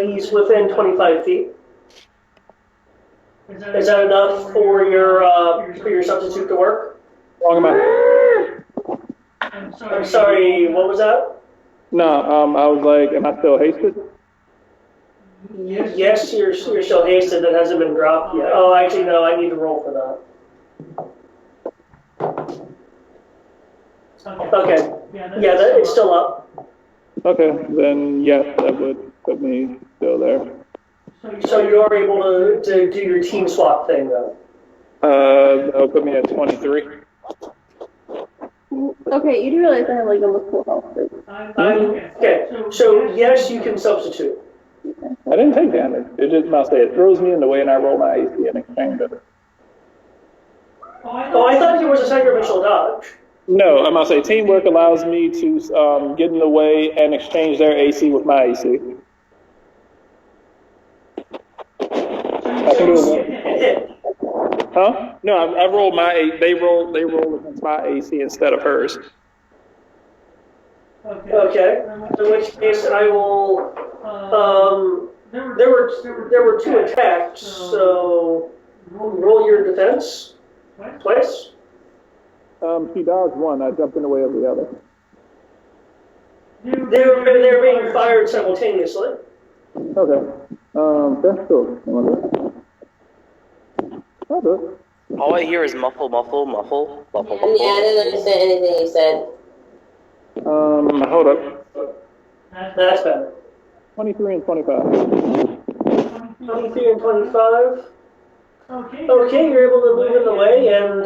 He's within 25 feet. Is that enough for your substitute to work? Wrong amount. I'm sorry, what was that? No, I was like, am I still hasted? Yes, you're still hasted. That hasn't been dropped yet. Oh, actually, no, I need to roll for that. Okay. Yeah, it's still up. Okay, then yes, that would put me still there. So you are able to do your team swap thing, though? That'll put me at 23. Okay, you do realize I have like almost full health. Okay, so yes, you can substitute. I didn't take damage. It just must say it throws me in the way and I roll my AC in exchange of it. Oh, I thought it was a sacrificial dodge. No, I must say teamwork allows me to get in the way and exchange their AC with my AC. I can do it. Huh? No, I rolled my. They roll against my AC instead of hers. Okay. In which case, I will. There were 2 attacks, so roll your defense twice. She dodged one. I jumped in the way of the other. They're being fired simultaneously. Okay. That's cool. I'll do it. All I hear is muffle, muffle, muffle, muffle, muffle. Yeah, I didn't understand anything you said. Hold up. That's better. 23 and 25. 23 and 25. Okay, you're able to move in the way and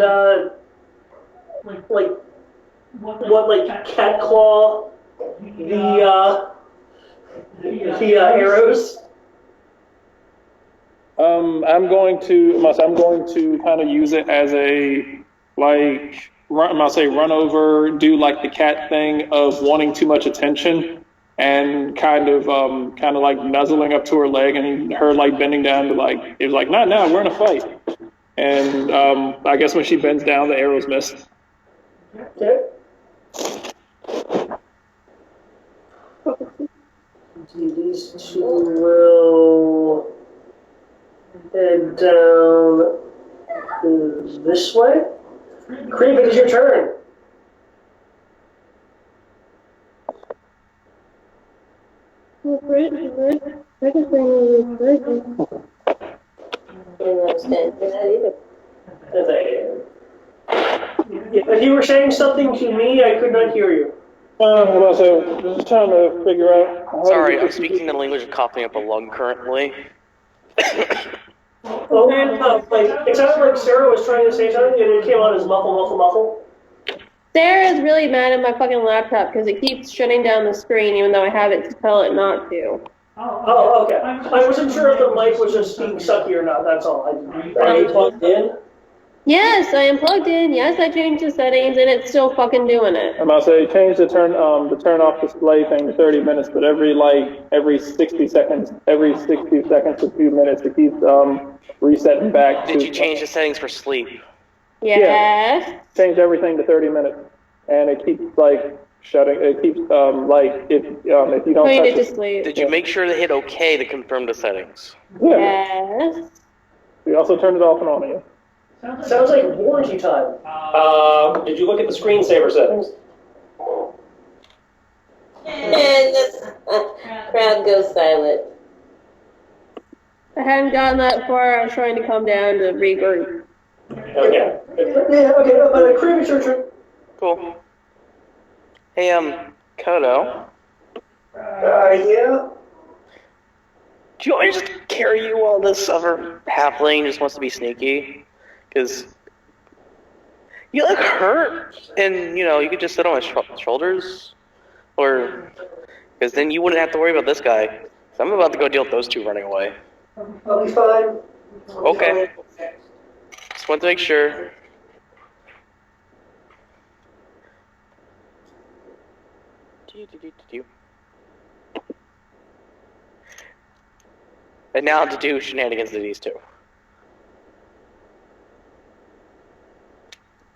like cat claw the arrows. I'm going to kind of use it as a run over, do like the cat thing of wanting too much attention and kind of like nuzzling up to her leg and her like bending down to like, it was like, no, we're in a fight. And I guess when she bends down, the arrows miss. Okay. These 2 will head down this way. Creep, it is your turn. I didn't understand that either. If you were saying something to me, I could not hear you. So just trying to figure out. Sorry, I'm speaking the language of coughing up a lung currently. It sounded like Sarah was trying to say something and it came out as muffle, muffle, muffle. Sarah's really mad at my fucking laptop because it keeps shutting down the screen even though I have it to tell it not to. Oh, okay. I wasn't sure if the mic was just being sucky or not, that's all. Are you plugged in? Yes, I am plugged in. Yes, I changed the settings and it's still fucking doing it. I'm about to say change the turn off display thing to 30 minutes, but every 60 seconds to 2 minutes it keeps resetting back. Did you change the settings for sleep? Yes. Yeah, change everything to 30 minutes, and it keeps like shutting. It keeps if you don't Putting touch it to sleep. Did you make sure to hit OK to confirm the settings? Yeah. Yes. We also turned it off and on again. Sounds like warranty time. Did you look at the screensaver settings? And the crowd goes silent. I hadn't gotten that far. I was trying to come down to regroup. Okay. Yeah, okay, but Creep, it's your turn. Cool. Hey, Kodo. Yeah? Do you want me to just carry you while this other halfling just wants to be sneaky? Because you look hurt, and you could just sit on his shoulders, or because then you wouldn't have to worry about this guy. So I'm about to go deal with those 2 running away. I'll be fine. Okay. Just want to make sure. And now to do shenanigans to these 2.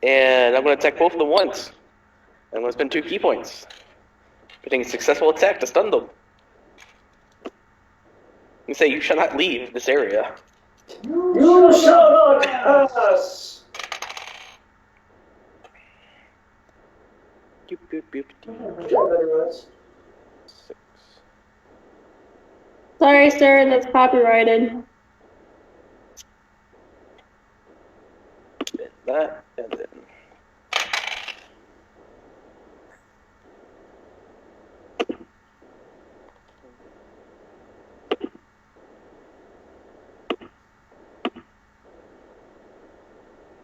And I'm going to attack both of them once. And I'm going to spend 2 key points. Putting a successful attack to stun them. You say you shall not leave this area. You shall not pass! Boop, boop, boop, Six. Sorry, sir, that's copyrighted. That, and then...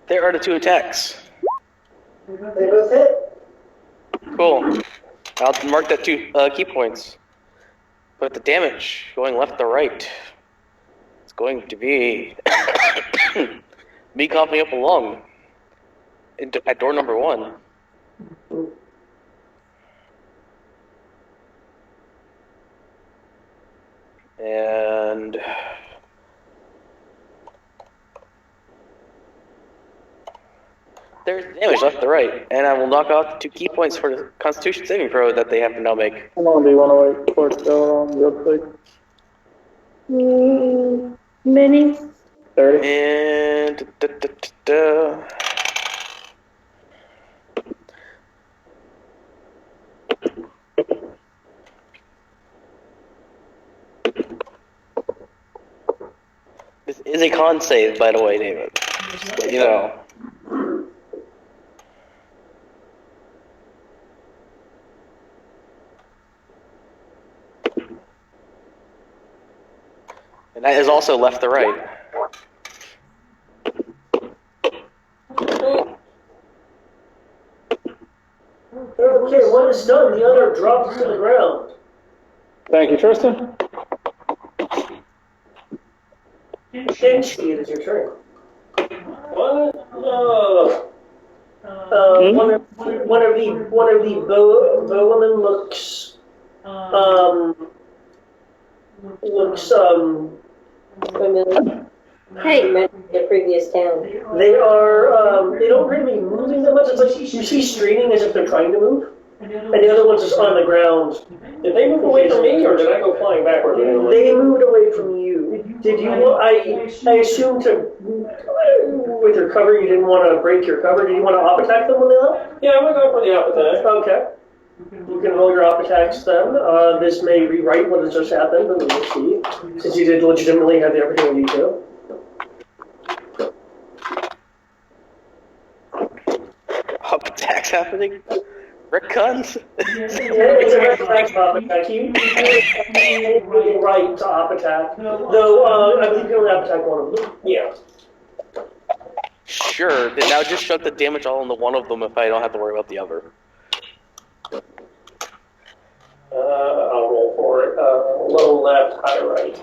There are the 2 attacks. They both hit. Cool. I'll mark that 2 key points. But the damage going left to right, it's going to be me coughing up a lung at door number 1. And there's damage left to right, and I will knock out 2 key points for the Constitution saving throw that they have to now make. How long do you want to wait for it to go on real quick? Minutes. 30? And this is a con save, by the way, David. Just let you know. And that is also left to right. Okay, one is done, the other drops to the ground. Thank you, Tristan. Kenshi, it is your turn. What? One of the bowwomen looks Familiar. Hey. Remember the previous town. they are they don't really moving that much. It's like you see straining as if they're trying to move, and the other one's just on the ground. Did they move away from me, or did I go flying backwards? They moved away from you. Did you want? I assume to with your cover, you didn't want to break your cover. Did you want to op attack them when they left? Yeah, I'm gonna go for the op attack. Okay. You can roll your op attacks then. This may rewrite what has just happened, but we'll see. Since you did legitimately have the opportunity to. Up attacks happening? Retcons? It's a reflex op attack. You can right to op attack. Though, I believe you can only op attack one of them. Yeah. Sure, then now just shut the damage all into one of them if I don't have to worry about the other. I'll roll for it. Low left, high right.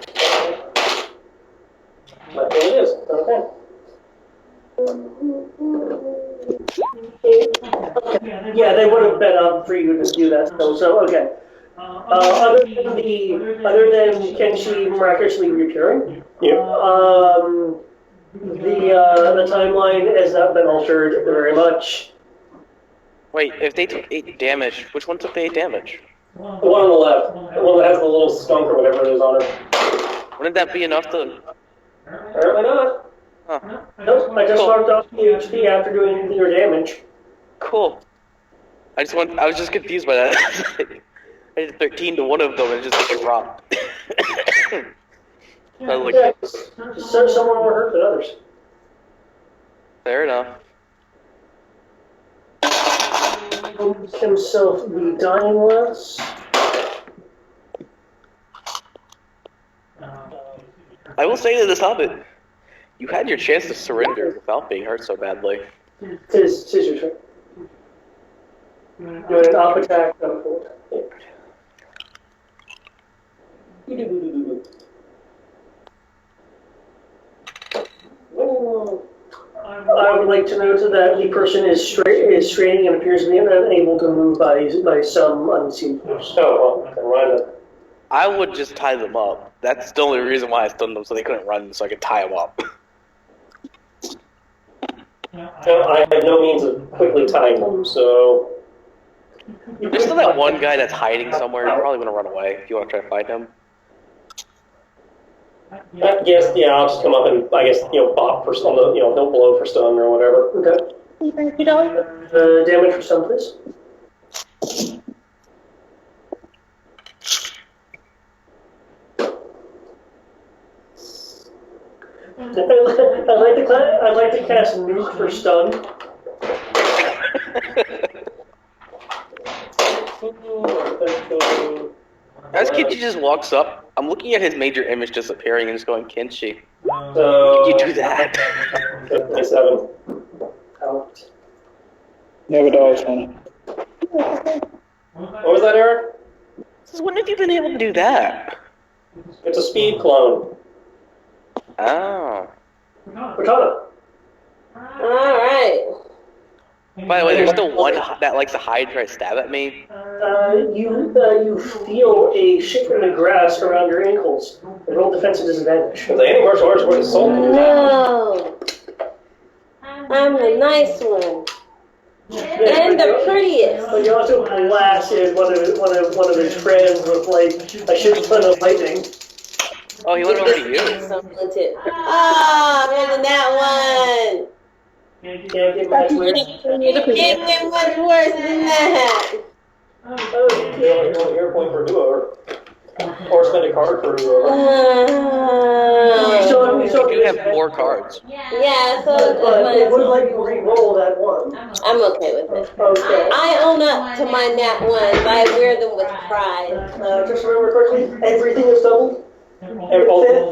That's what it is. Okay. Yeah, they would have been up for you to do that. So okay. Other than Kenshi miraculously reappearing, the timeline has not been altered very much. Wait, if they took 8 damage, which one took the 8 damage? The one on the left. The one that has the little skunk or whatever it is on it. Wouldn't that be enough to... Apparently not. Huh. Nope, I just marked off the HP after doing your damage. Cool. I was just confused by that. I did 13 to one of them and it just dropped. I was like, So someone more hurt than others. fair enough. Himself be dying less. I will say to this hobbit, you had your chance to surrender without being hurt so badly. Tis your turn. Doing an op attack, not a full I would like to note that the person is straining and appears to be unable to move by some unseen force. Oh, well, then why not? I would just tie them up. That's the only reason why I stunned them, so they couldn't run, so I could tie them up. I have no means of quickly tying them, so... There's still that one guy that's hiding somewhere. He's probably going to run away if you want to try to find him. Yes, yeah, I'll just come up and, I guess, bop for stun, don't blow for stun or whatever. Okay. Damage for stun, please. I'd like to cast Nuke for stun. As Kenshi just walks up, I'm looking at his major image disappearing and just going, Kenshi, So, did you do that? 57. Out. Yeah, but that was funny. What was that, Eric? Says, when have you been able to do that? It's a speed clone. Oh. Cortana. Alright. By the way, there's still one that likes to hide, try to stab at me. You feel a shift in the grass around your ankles. And roll defensive disadvantage. Because any martial arts worth assault. No. I'm the nice one. And the prettiest. But you also blasted one of his friends with like a shit ton of lightning. Oh, he went over to you. Ah, more than that one. Can't get much worse. It can't get much worse than that. Hero point for a do-over. Or spend a card for a do-over. You have 4 cards. Yeah, so But it would let you re-roll that one. I'm okay with it. Okay. I own up to my nat ones. I wear them with pride. Just remember correctly, everything is doubled.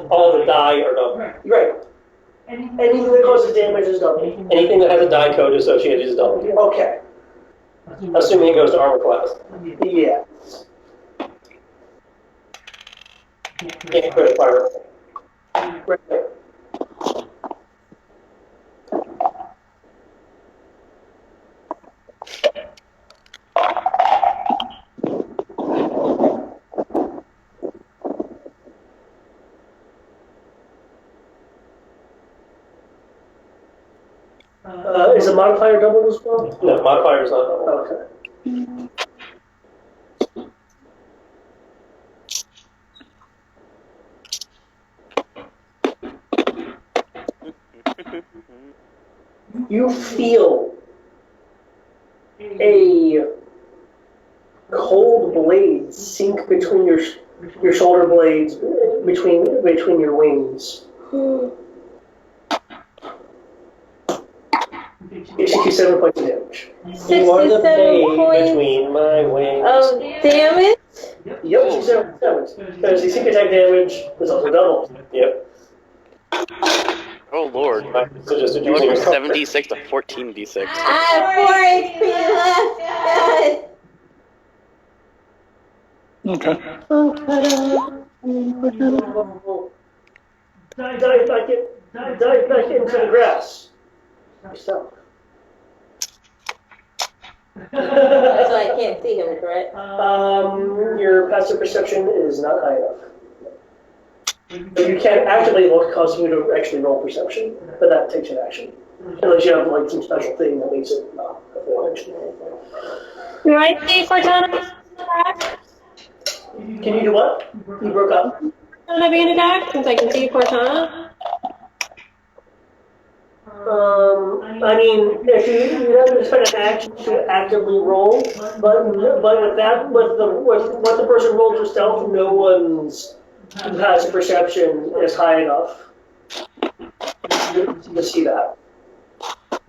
All the die are double. Right. Anything that causes damage is doubled. Anything that has a die code associated is double. Okay. Assuming it goes to armor class. Yeah. Can't crit fire. Right there. Is the modifier doubled as well? No, modifier is not double. Okay. You feel a cold blade sink between your shoulder blades, between your wings. It's 67 points of damage. You are the 67 blade points between my wings. of damage. Yep, 67 damage. Because the sink attack damage is also double. Yep. Oh lord. So just It went using from your 7d6 to 14d6. I have 4 HP left, guys. Okay. Dive back into the grass. Yourself. So I can't see him, correct? Your passive perception is not high enough. So you can't actively look, causing you to actually roll perception, but that takes an action. Unless you have like some special thing that makes it not a full action. Do I see Cortana? Can you do what? You broke up. Cortana being attacked since I can see Cortana. I mean, if you have to spend an action to actively roll, but with what the person rolled for stealth, no one's passive perception is high enough to see that.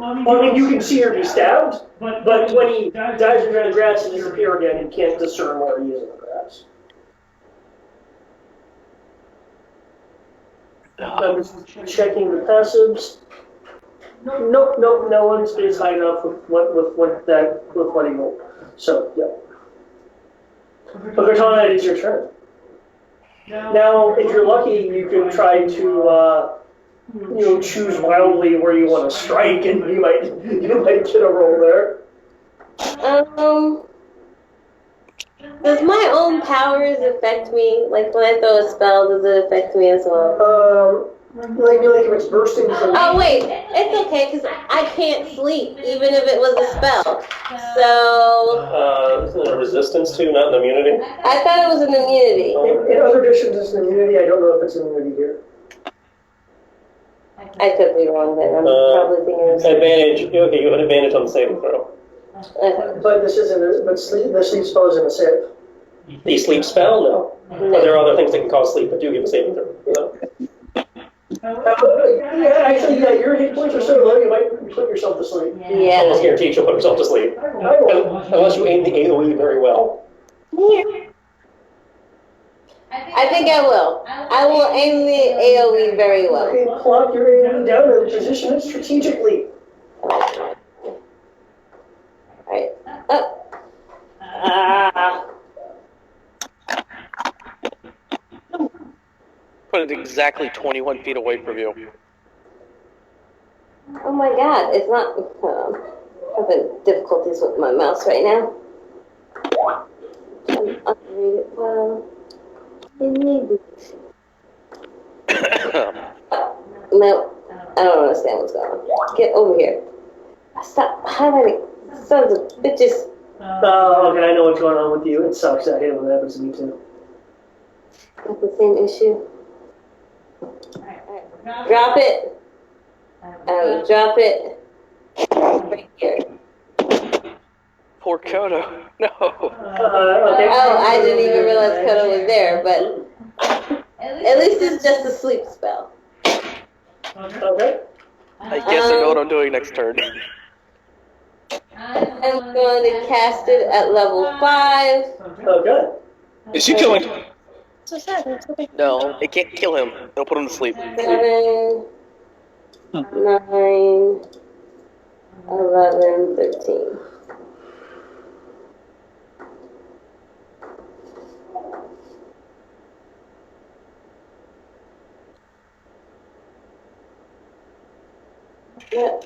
I mean, you can see her be stabbed, but when he dives into the grass and disappears again, you can't discern where he is in the grass. I'm just checking the passives. Nope, no one stays high enough with what he rolled. So, yeah. But Cortana, it is your turn. Now, if you're lucky, you can try to, choose wildly where you want to strike, and you might get a roll there. Does my own powers affect me? Like when I throw a spell, does it affect me as well? Like if it's bursting from... Oh wait, it's okay because I can't sleep even if it was a spell. So Isn't it a resistance to, not an immunity? I thought it was an immunity. In other editions, it's an immunity. I don't know if it's an immunity here. I could be wrong then. I'm probably thinking of Advantage. Okay, you have an advantage on the saving throw. But this isn't. The sleep spell isn't a save. The sleep spell? No. But there are other things that can cause sleep, but do give a saving throw. Actually, your hit points are so low, you might put yourself to sleep. Yeah. Almost guaranteed she'll put herself to sleep. Unless you aim the AoE very well. I think I will. I will aim the AoE very well. Okay, plop your AoE down and position it strategically. Alright. Up. Ah. Put it exactly 21 feet away from you. Oh my god, it's not. I'm having difficulties with my mouse right now. Well, maybe. No, I don't understand what's going on. Get over here. Stop highlighting. Sons of bitches. Oh, okay, I know what's going on with you. It sucks. I hate it when that happens to me too. Got the same issue. Drop it. Drop it. Right here. Poor Kodo. No. Okay. Oh, I didn't even realize Kodo was there, but at least it's just a sleep spell. Okay. I guess I know what I'm doing next turn. I'm going to cast it at level 5. Okay. Is she killing? No, it can't kill him. It'll put him to sleep. 7, 9, 11, 13. Yeah.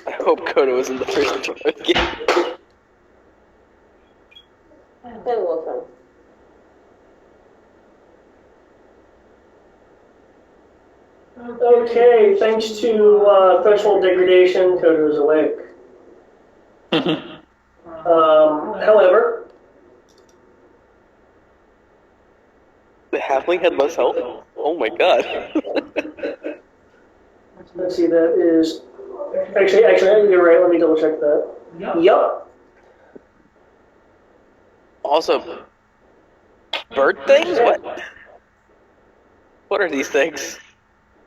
I hope Kodo isn't the first to again. Then we'll come. Okay, thanks to threshold degradation, Kodo's awake. However, The halfling had less health? Oh my god. let's see, that is... Actually, you're right, let me double check that. Yup. Also, bird things? What? What are these things?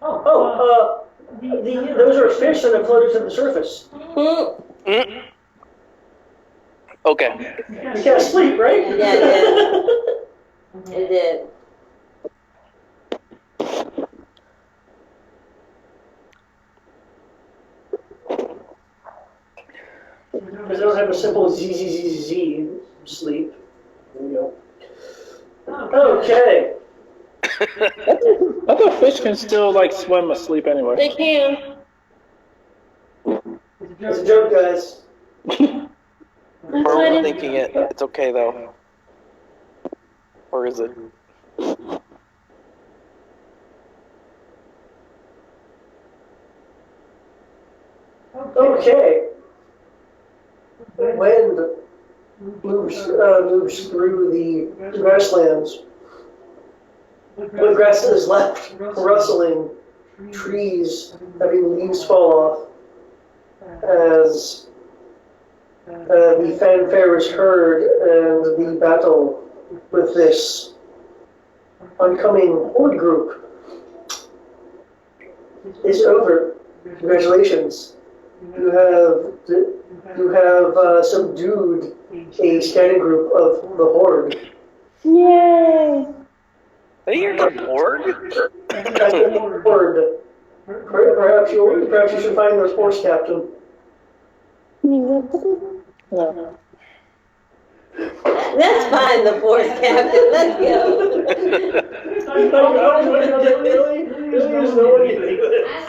Those are fish that have floated to the surface. Mm. Okay. You can't sleep, right? Yeah, it did. Because they don't have a simple Z sleep. There you go. Okay. I thought fish can still like swim asleep anyway. They can. It's a joke, guys. That's We're what it is. overthinking it. It's okay though. Or is it? Okay. Wind moves through the grasslands. When grass is left rustling, trees having leaves fall off as the fanfare is heard and the battle with this oncoming horde group is over. Congratulations. You have subdued a scanning group of the horde. Yay! Are you the board? Horde. Perhaps you should find the force captain. That's fine, the force captain. Let's go.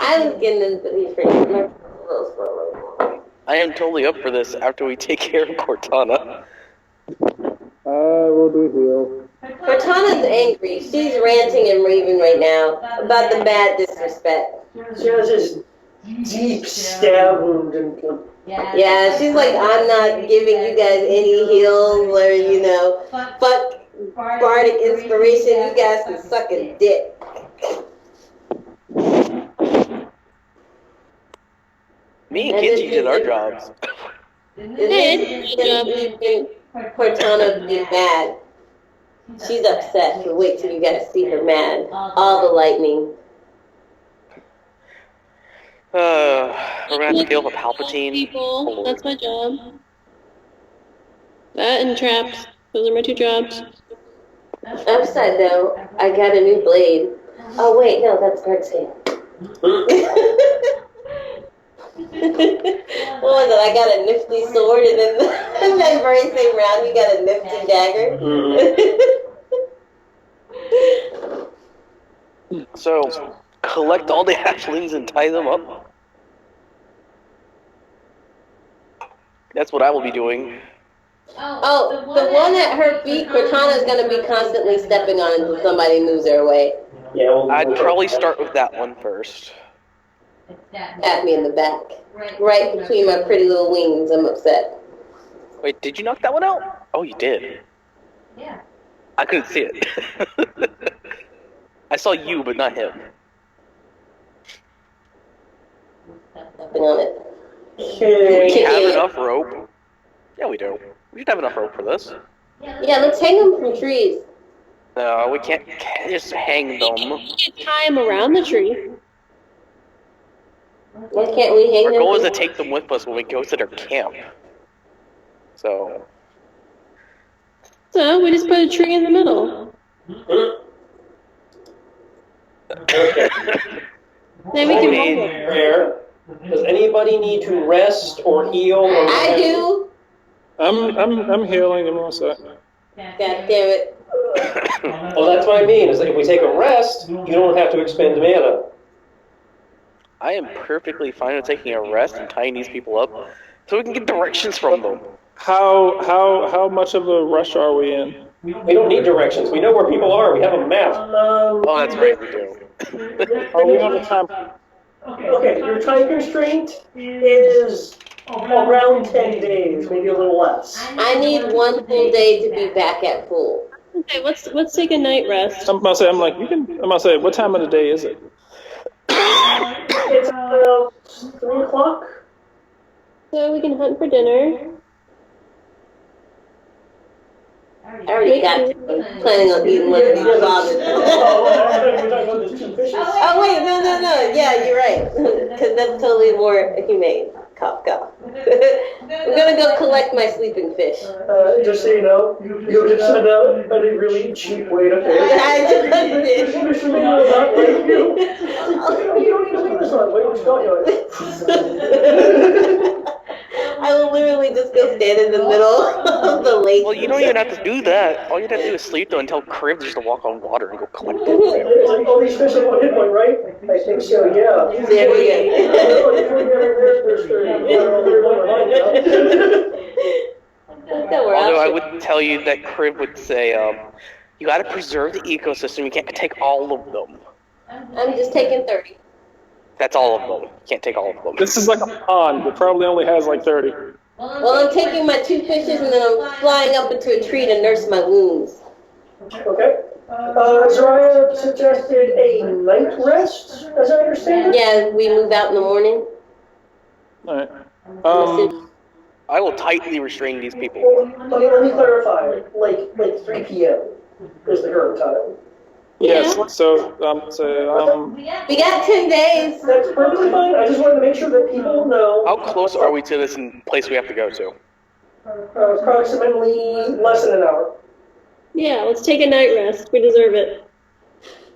I was getting into the close for a little more. I am totally up for this after we take care of Cortana. Will do heal. Cortana's angry. She's ranting and raving right now about the bad disrespect. She has this deep stab wound and Yeah, she's like, I'm not giving you guys any heals or, fuck bardic inspiration. You guys can suck a dick. Me and Kenji did our jobs. Cortana be mad. She's upset. So wait till you guys see her mad. All the lightning. We're gonna have to deal with Palpatine. People. That's my job. That and traps. Those are my 2 jobs. Upside though, I got a new blade. Oh wait, no, that's guard scan. What was it? I got a nifty sword, and then that very same round, you got a nifty dagger. So, collect all the halflings and tie them up. That's what I will be doing. Oh, the one at her feet, Cortana's gonna be constantly stepping on until somebody moves her away. Yeah, I'd probably start with that one first. At me in the back. Right between my pretty little wings, I'm upset. Wait, did you knock that one out? Oh, you did. Yeah. I couldn't see it. I saw you, but not him. Stepping on it. Do we have enough rope? Yeah, we do. We should have enough rope for this. Yeah, let's hang them from trees. No, we can't just hang them. You can tie them around the tree. Why can't we hang Our them? goal is to take them with us when we go to their camp. So, So we just put a tree in the middle. Then we can roll it. Prayer. Does anybody need to rest or heal? Or I do. I'm healing in 1 sec. God damn it. Well, that's what I mean. Is that if we take a rest, you don't have to expend mana. I am perfectly fine with taking a rest and tying these people up, so we can get directions from them. How much of a rush are we in? We don't need directions. We know where people are. We have a map. Oh, that's right, we do. Oh, we have a time. Okay, your time constraint is around 10 days, maybe a little less. I need 1 full day to be back at full. Okay, let's take a night rest. I'm about to say, what time of the day is it? It's about 3 o'clock. So we can hunt for dinner. I already got to. I'm planning on eating one of these closets. We're talking about the 2 fishes. Oh, wait, no. Yeah, you're right. Because that's totally more humane. Cop. I'm going to go collect my sleeping fish. Just so you know, you just said a really cheap way to pay. I just did. You don't need to leave this on. Wait, what you talking about? I will literally just go stand in the middle of the lake. Well, you don't even have to do that. All you have to do is sleep though and tell Crib just to walk on water and go collect it. All these fish have one hit point, right? I think so, yeah. There we go. Although I would tell you that Crib would say, you gotta preserve the ecosystem, you can't take all of them. I'm just taking 30. That's all of them. You can't take all of them. This is like a pond. It probably only has like 30. Well, I'm taking my 2 fishes and then I'm flying up into a tree to nurse my wounds. Okay. Zariah suggested a night rest, as I understand it. Yeah, we move out in the morning. Alright. I will tightly restrain these people. Well, let me clarify. Like 3 p.m. is the current time. Yes, so, We got 10 days. That's perfectly fine. I just wanted to make sure that people know. How close are we to this place we have to go to? Approximately less than an hour. Yeah, let's take a night rest. We deserve it.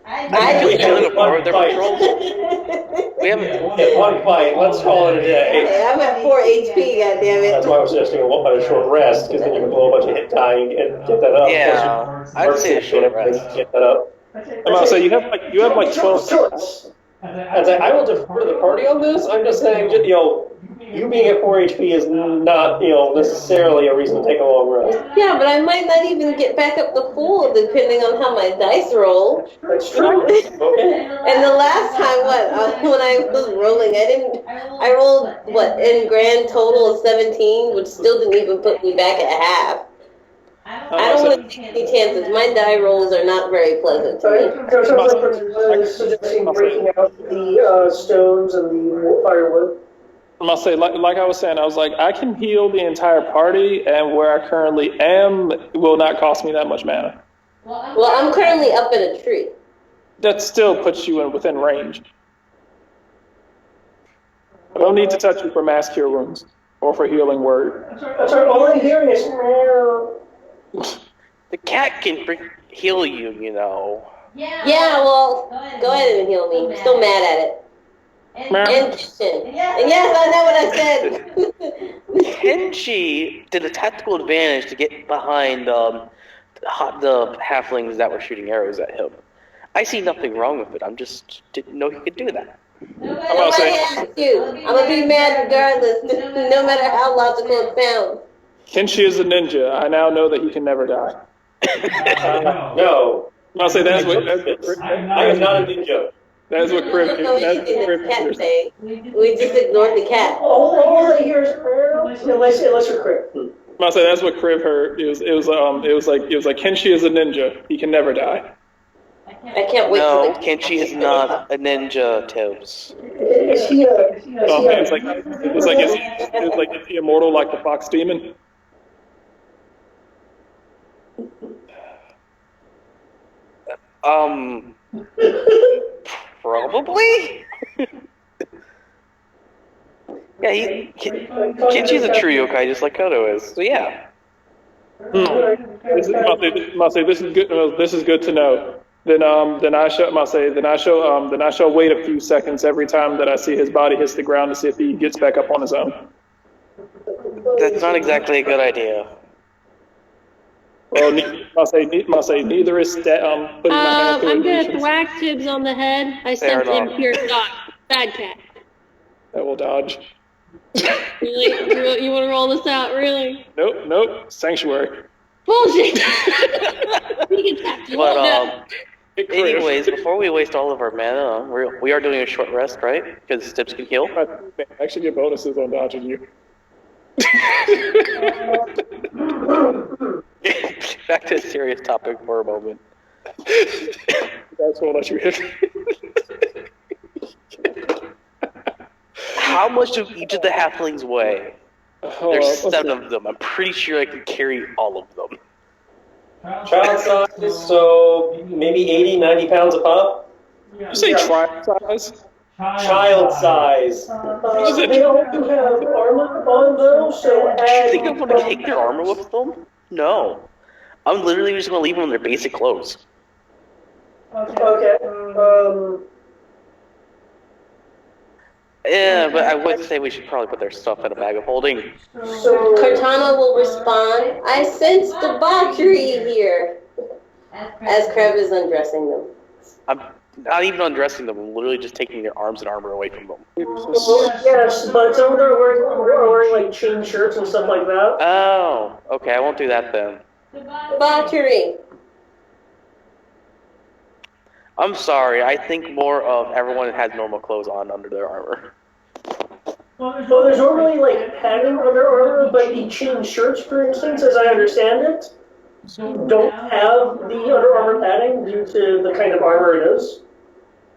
Can we kill them apart with their patrols? We haven't. Get one fight. Let's call it a day. Hey, I'm at 4 HP, goddammit. That's why I was suggesting a short rest, because then you can blow a bunch of hit die and get that up. Yeah, I'd say a short rest. Get that up. I'm about to say, you have like 12 seconds. I will defer to the party on this. I'm just saying, you being at 4 HP is not, necessarily a reason to take a long rest. Yeah, but I might not even get back up to full depending on how my dice roll. That's true. Okay. And the last time, when I was rolling, I rolled, in grand total of 17, which still didn't even put me back at half. I don't want to take any chances. My die rolls are not very pleasant to me. Suggesting breaking out the stones and the firewood. I must say, like I was saying, I was like, I can heal the entire party, and where I currently am will not cost me that much mana. Well, I'm currently up in a tree. That still puts you within range. I don't need to touch you for mass cure wounds or for healing word. That's right, all I'm hearing is The cat can heal you, Yeah, well, go ahead and heal me. I'm still mad at it. And kitchen. And yes, I know what I said. Kenshi did a tactical advantage to get behind the halflings that were shooting arrows at him. I see nothing wrong with it. I just didn't know he could do that. Nobody asked you. I'm gonna be mad regardless, no matter how logical it sounds. Kenshi is a ninja. I now know that he can never die. No. I'll say that's what. I am not a ninja. That's what Crib. We don't know anything the cat say. We just ignored the cat. all I hear is unless you're correct. I'll say that's what Crib heard. It was like Kenshi is a ninja. He can never die. I can't wait. No, Kenshi is not a ninja, Tibbs. Is he a... It's like is he immortal like the fox demon? Probably? Yeah, Kenshi's a true yokai just like Kodo is, so yeah. This is good. This is good to know. Then I shall wait a few seconds every time that I see his body hits the ground to see if he gets back up on his own. That's not exactly a good idea. Well, neither is putting my hand through I'm gonna illusions. whack Tibbs on the head. I sent Fair him enough. pure dog. Bad cat. That will dodge. Really? You want to roll this out? Really? Nope. Sanctuary. Bullshit. We can tap you. But No. anyways, before we waste all of our mana, we are doing a short rest, right? Because Tibbs can heal. I actually get bonuses on dodging you. Back to a serious topic for a moment. That's what I'll let you hit. How much do each of the halflings weigh? There's 7 of them. I'm pretty sure I can carry all of them. Child size, so maybe 80, 90 pounds a pop? You say tribe size? Child size. They don't have armor on though, so Do you think I'm going to take their armor with them? No. I'm literally just going to leave them in their basic clothes. Okay. Yeah, but I would say we should probably put their stuff in a bag of holding. So Cortana will respond, I sense debauchery here, as Krev is undressing them. I'm not even undressing them. I'm literally just taking their arms and armor away from them. yes, but some of them are wearing like chain shirts and stuff like that. Oh, okay. I won't do that then. Debauchery. I'm sorry. I think more of everyone has normal clothes on under their armor. Well, there's normally like padding under armor, but the chain shirts, for instance, as I understand it, don't have the under armor padding due to the kind of armor it is.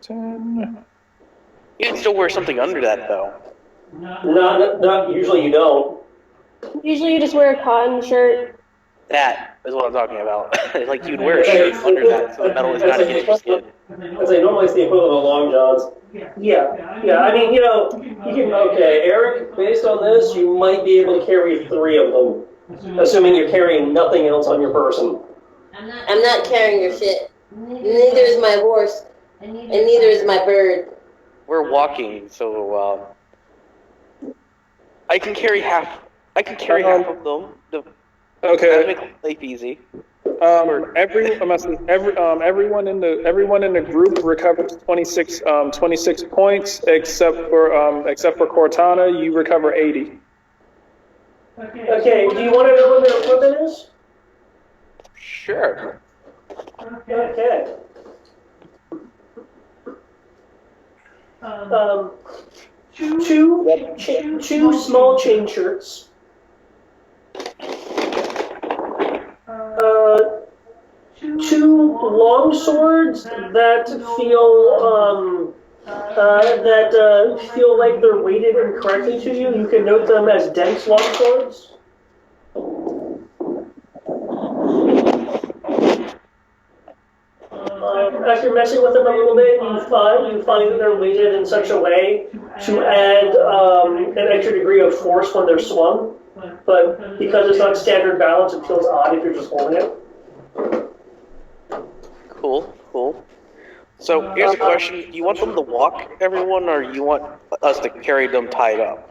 10. You can still wear something under that, though. Not usually you don't. Usually you just wear a cotton shirt. That is what I'm talking about. Like, you'd wear a shirt under that so the metal is not against your skin. I'd say normally it's the equivalent of long johns. Yeah. I mean, you can. Okay, Eric, based on this, you might be able to carry 3 of them. Assuming you're carrying nothing else on your person. I'm not carrying your shit. Neither is my horse, and neither is my bird. We're walking, so I can carry half. I can carry half of them. That'll Okay. make life easy. Everyone in the group recovers 26 points, except for Cortana, you recover 80. Okay, do you want to know what their equipment is? Sure. Okay. Two small chain shirts. Two long swords that feel like they're weighted incorrectly to you. You can note them as dense long swords. After messing with them a little bit, you find that they're weighted in such a way to add an extra degree of force when they're swung. But because it's not standard balance, it feels odd if you're just holding it. Cool. So here's a question: you want them to walk, everyone, or you want us to carry them tied up?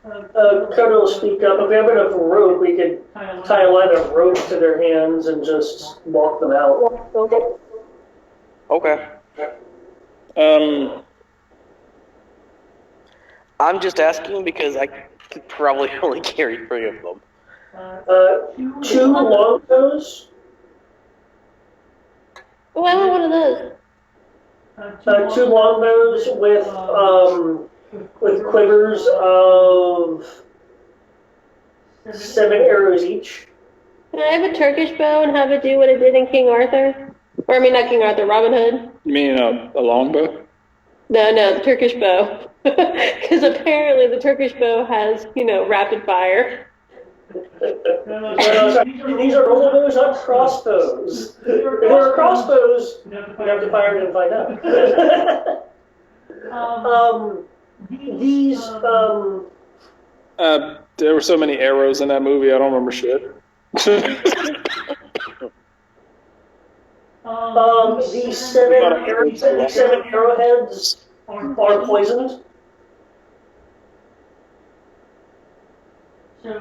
Coda will speak up. If we have enough rope, we could tie a line of rope to their hands and just walk them out. Okay. I'm just asking because I could probably only carry 3 of them. 2 longbows. Oh, I want one of those. 2 longbows with quivers of 7 arrows each. Can I have a Turkish bow and have it do what it did in King Arthur? Or, I mean, not King Arthur, Robin Hood? You mean a longbow? No, the Turkish bow. Because apparently the Turkish bow has, rapid fire. These are normal bows, not crossbows. If they were crossbows, you'd have to fire it and find out. There were so many arrows in that movie, I don't remember shit. These 7 arrowheads are poisoned.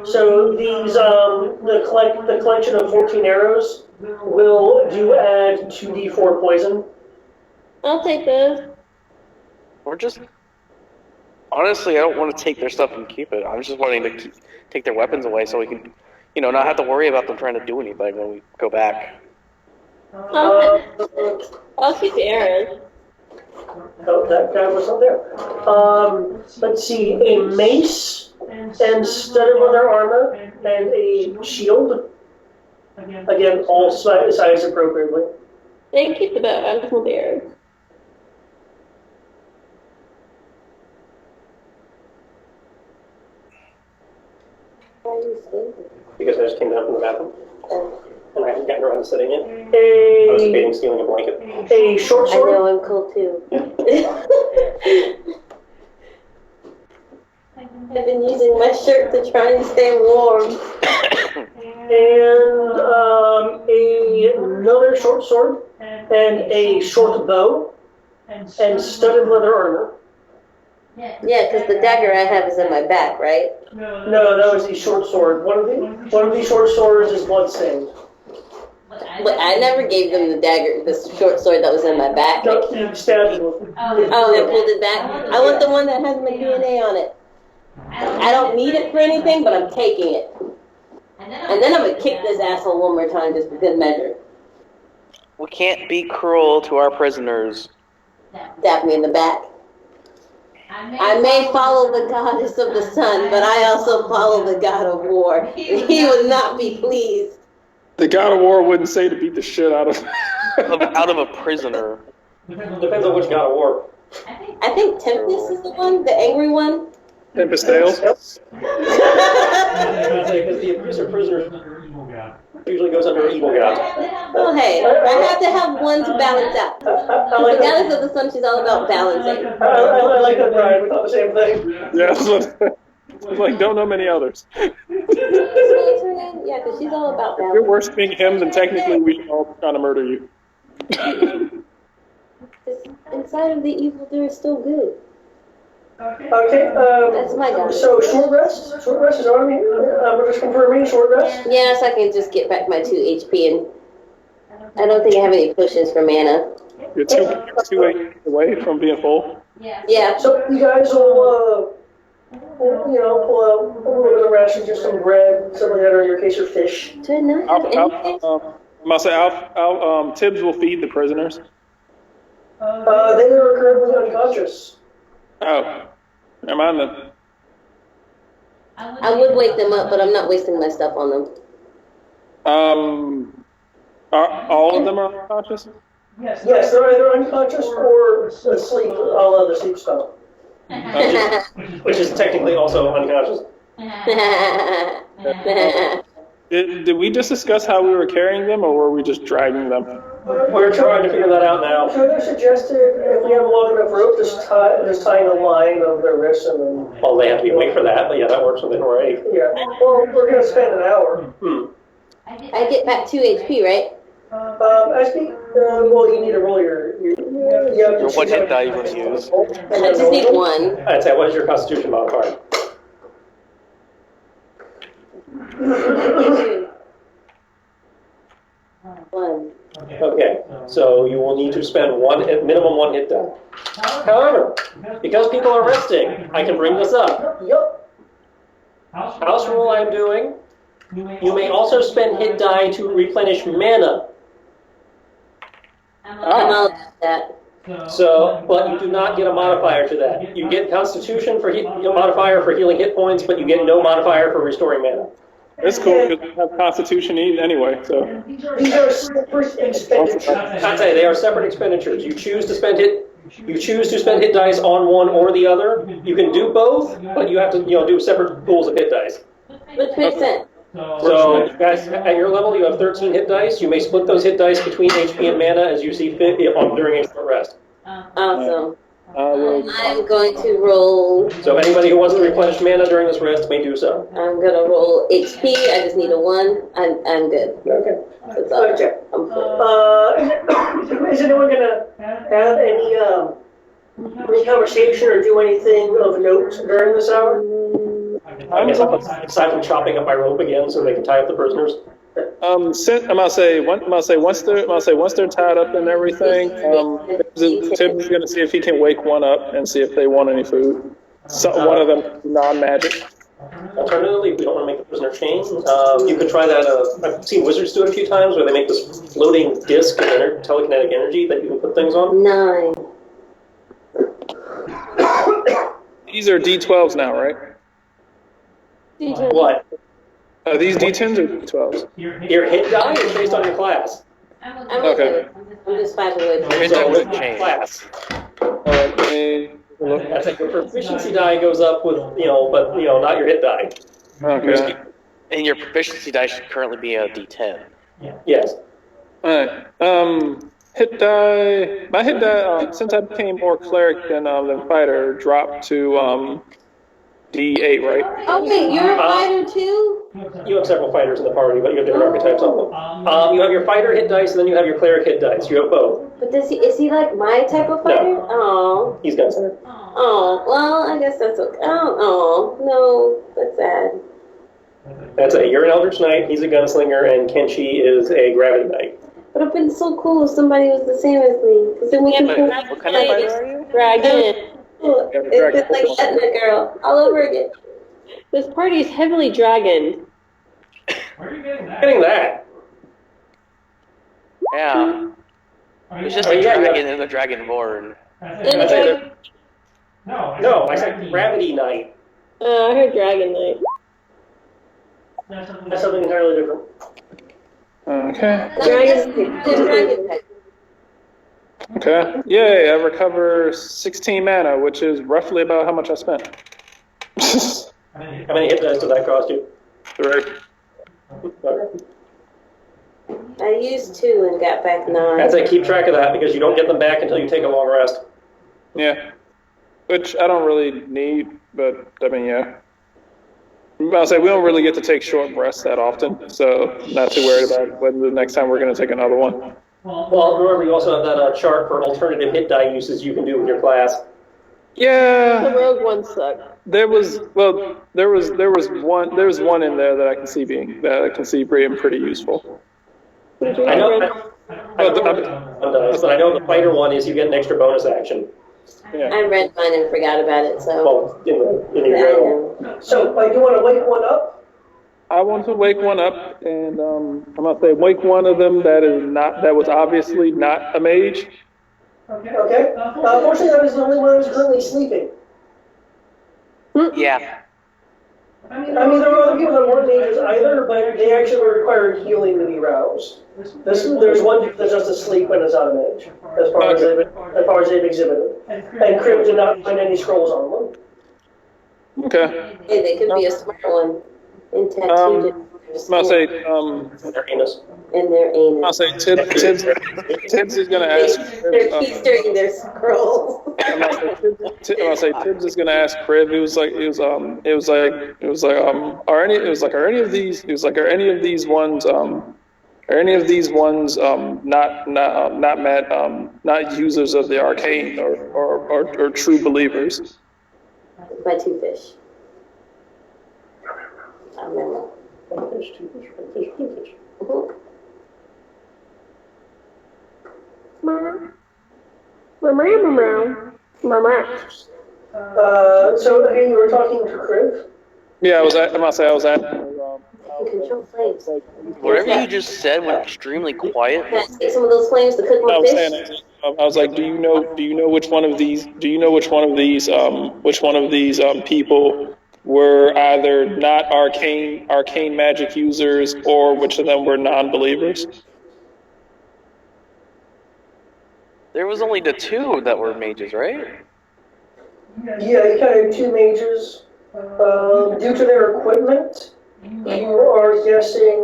So these, the collection of 14 arrows will add 2d4 poison. I'll take those. Or just... Honestly, I don't want to take their stuff and keep it. I'm just wanting to take their weapons away so we can, not have to worry about them trying to do anything when we go back. I'll keep the arrows. Oh, that guy was not there. Let's see, a mace and studded leather armor and a shield. Again, all sized appropriately. They can keep the bow. I just want the arrows. Because I just came down from the bathroom. And I haven't gotten around to sitting yet. I was debating stealing a blanket. A short I sword. know, I'm cold too. I've been using my shirt to try and stay warm. And another short sword and a short bow and studded leather armor. Yeah, because the dagger I have is in my back, right? No, that was the short sword. One of the short swords is bloodstained. But I never gave them the dagger, the short sword that was in my back. No, you stabbed him with it. Oh, they pulled it back? I want the one that has my DNA on it. I don't need it for anything, but I'm taking it. And then I'm going to kick this asshole one more time just for good measure. We can't be cruel to our prisoners. Stab me in the back. I may follow the goddess of the sun, but I also follow the god of war. He would not be pleased. The god of war wouldn't say to beat the shit out of Out of a prisoner. Depends on which god of war. I think Tempest is the one, the angry one. Tempest Tales. Because the abuse of prisoners usually goes under evil god. Well, hey, I have to have one to balance out. The goddess of the sun, she's all about balancing. I like that, Brian. We thought the same thing. Yeah, like don't know many others. What's her name? Yeah, because she's all about If you're balance. worshipping him, then technically we can all trying to murder you. Inside of the evil, there is still good. Okay, That's my dog. so short rest? Short rest is on me. We're just confirming short rest? Yeah, so I can just get back my 2 HP, and I don't think I have any potions for mana. You're two away from being full. Yeah. So you guys will, pull out a little bit of rations, just some bread, something like that, or in your case, your fish. Do I not have anything? Tibbs will feed the prisoners. They are currently unconscious. Oh, never mind then. I would wake them up, but I'm not wasting my stuff on them. All of them are unconscious? Yes, they're either unconscious or asleep, all other sleep spell. Which is technically also unconscious. Did we just discuss how we were carrying them, or were we just dragging them? We're trying to figure that out now. So they suggested if we have a long enough rope, just tying a line over their wrists and then... Well, they have to be awake for that, but yeah, that works within already. Yeah, well, we're going to spend an hour. I get back 2 HP, right? Well, you need to roll your you have to What hit die you want to use? I just need 1. I'd say, what is your Constitution modifier? 1. Okay, so you will need to spend minimum 1 hit die. However, because people are resting, I can bring this up. Yep. House rule I'm doing, you may also spend hit die to replenish mana. I'm all about that. So, but you do not get a modifier to that. You get Constitution for modifier for healing hit points, but you get no modifier for restoring mana. It's cool because we have Constitution anyway, so. These are separate expenditures. I'd say they are separate expenditures. You choose to spend hit dice on one or the other. You can do both, but you have to do separate pools of hit dice. Which makes sense. So, you guys, at your level, you have 13 hit dice. You may split those hit dice between HP and mana as you see fit during a short rest. Awesome. I'm going to roll. So anybody who wants to replenish mana during this rest may do so. I'm gonna roll HP. I just need a 1. I'm good. Okay. That's all. Okay. I'm full. Is anyone gonna have any conversation or do anything of note during this hour? I guess aside from chopping up my rope again so they can tie up the prisoners. Once they're tied up and everything, Tim is going to see if he can wake one up and see if they want any food. So, one of them non-magic. Alternatively, if we don't want to make the prisoner chain, you could try that. I've seen wizards do it a few times where they make this floating disc of telekinetic energy that you can put things on. 9. These are D12s now, right? What? Are these D10s or D12s? Your hit die is based on your class. I'm Okay. I'm just 5 away from Hit So die with doesn't change. class. Let me look. That's like your proficiency die goes up with, but not your hit die. Okay. And your proficiency die should currently be a D10. Yes. Alright. Hit die. My hit die, since I became more cleric than fighter, dropped to D8, right? Oh wait, you're a fighter too? You have several fighters in the party, but you have different archetypes on them. You have your fighter hit dice, and then you have your cleric hit dice. You have both. But is he like my type of fighter? No. Oh. He's gunslinger. Oh, well, I guess that's okay. Oh, no, that's sad. That's it. You're an Eldritch Knight, he's a gunslinger, and Kenshi is a Gravity Knight. But it'd been so cool if somebody was the same as me. Because then we can What kind of fighter are you? Dragon. It's like Etna girl, all over again. This party is heavily dragoned. Getting that. Yeah. It's just Oh, a yeah, dragon and a dragonborn. I said no, I said Gravity Knight. I heard Dragon Knight. That's something entirely different. Okay. Dragon. Okay. Yay, I recover 16 mana, which is roughly about how much I spent. How many hit dice does that cost you? 3. I used 2 and got back 9. I'd say keep track of that because you don't get them back until you take a long rest. Yeah. Which I don't really need, but I mean, yeah. I'll say we don't really get to take short rests that often, so not too worried about when the next time we're going to take another one. Well, remember you also have that chart for alternative hit die uses you can do with your class. Yeah. The rogue one sucked. There was one in there that I can see being pretty useful. I know what the one does, but I know the fighter one is you get an extra bonus action. Yeah. I read mine and forgot about it, so. Well, in the I hero. know. So, do you want to wake one up? I want to wake one up, and I'm gonna say wake one of them that was obviously not a mage. Okay. Unfortunately, that is the only one who's currently sleeping. Yeah. I mean, there were other people that weren't mages either, but they actually required healing to be roused. There's one dude that's just asleep and is not a mage, as far as they've exhibited. And Crib did not find any scrolls on them. Okay. Hey, they could be a smart one. And tattooed I'll say Their anus. in their anus. I'll say Tibbs is gonna ask. They're keystering their scrolls. I'll say Tibbs is gonna ask Crib. Are any of these not users of the arcane or true believers? My two fish. I remember. One fish, two fish, one fish, two fish. So again, you were talking to Crib? Yeah, I was at. Control flames. Whatever you just said went extremely quiet. Can I take some of those flames to cook I my was fish? saying, I was like, do you know which one of these people were either not arcane magic users, or which of them were non-believers? There was only the two that were mages, right? Yeah, you counted two mages. Due to their equipment, you are guessing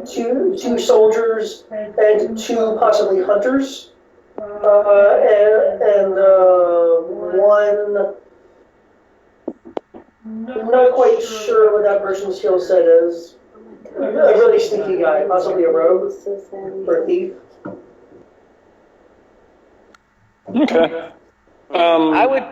two soldiers and two possibly hunters, and one. I'm not quite sure what that person's skill set is. A really sneaky guy, possibly a rogue or a thief. Okay. I would.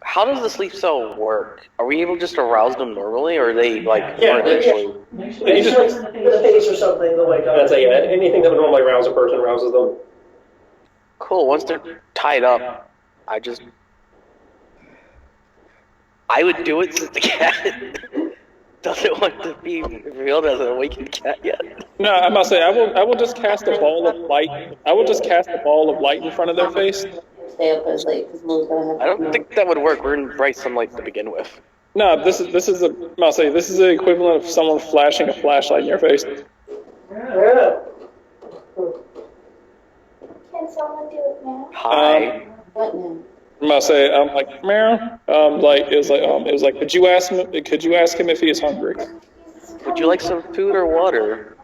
How does the sleep cell work? Are we able just to arouse them normally, or are they like actually? It's just in the face or something, the wake up. That's it, yeah. Anything that would normally rouse a person rouses them. Cool. Once they're tied up, I would do it since the cat doesn't want to be revealed as an awakened cat yet. No, I must say, I will just cast a ball of light. I will just cast a ball of light in front of their face. Stay up as late because Moon's gonna have. I don't think that would work. We're in bright sunlight to begin with. No, this is the equivalent of someone flashing a flashlight in your face. Yeah. Can someone do it now? Hi. What now? I'm gonna say, I'm like, meow. It was like, could you ask him if he is hungry? Would you like some food or water?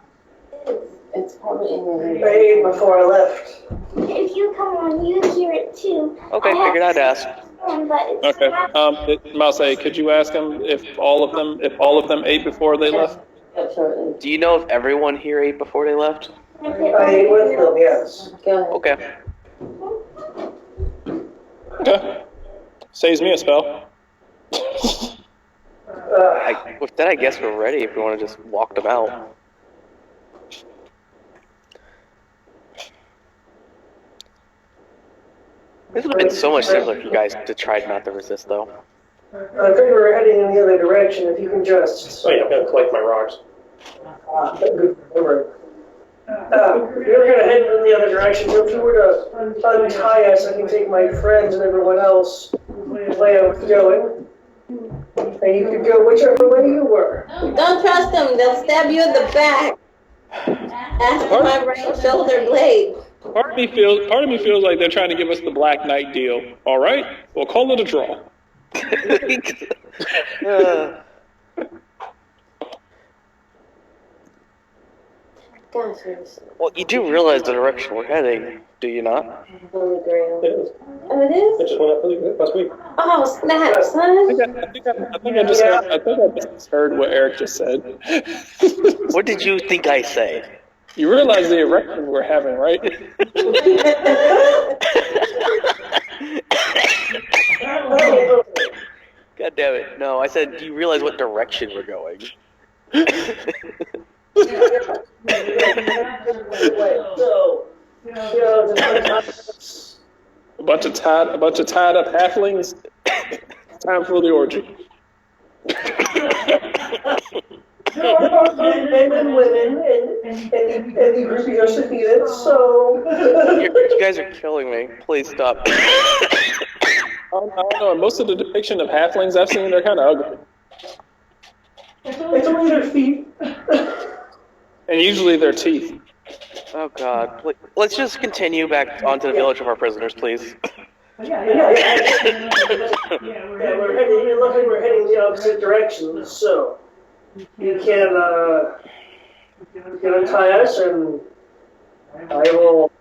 It's probably in your head. I ate before I left. If you come on, you hear it too. Okay, figured I'd ask. But it's Okay. not- I'll say, could you ask him if all of them ate before they left? Up shortly. Do you know if everyone here ate before they left? I ate with them, yes. Go ahead. Okay. Okay. Saves me a spell. With that, I guess we're ready if we want to just walk them out. This would have been so much simpler if you guys had tried not to resist, though. I think we're heading in the other direction. If you can just. Oh yeah, I'm gonna collect my rocks. Good memory. We're going to head in the other direction. So if you were to untie us, I can take my friends and everyone else the way I was going. And you could go whichever way you were. Don't trust them. They'll stab you in the back. Ask for my right shoulder blade. Part of me feels like they're trying to give us the Black Knight deal. All right, we'll call it a draw. Gosh, Well, you do realize the direction we're heading, do you not? Holy Grail. It is. Oh, it I is? just went up last week. Oh, snap, I son. think I just heard what Eric just said. What did you think I said? You realize the erection we're having, right? God damn it. No, I said, do you realize what direction we're going? So, A bunch of tied up halflings. Time for the orgy. men and women, and the group you just defeated, so... You guys are killing me. Please stop. I don't know. Most of the depiction of halflings I've seen, they're kind of ugly. It's only their feet. And usually their teeth. Oh god. Let's just continue back onto the village of our prisoners, please. Yeah, we're heading, it looks like we're heading the opposite direction, so... You can untie us, and I will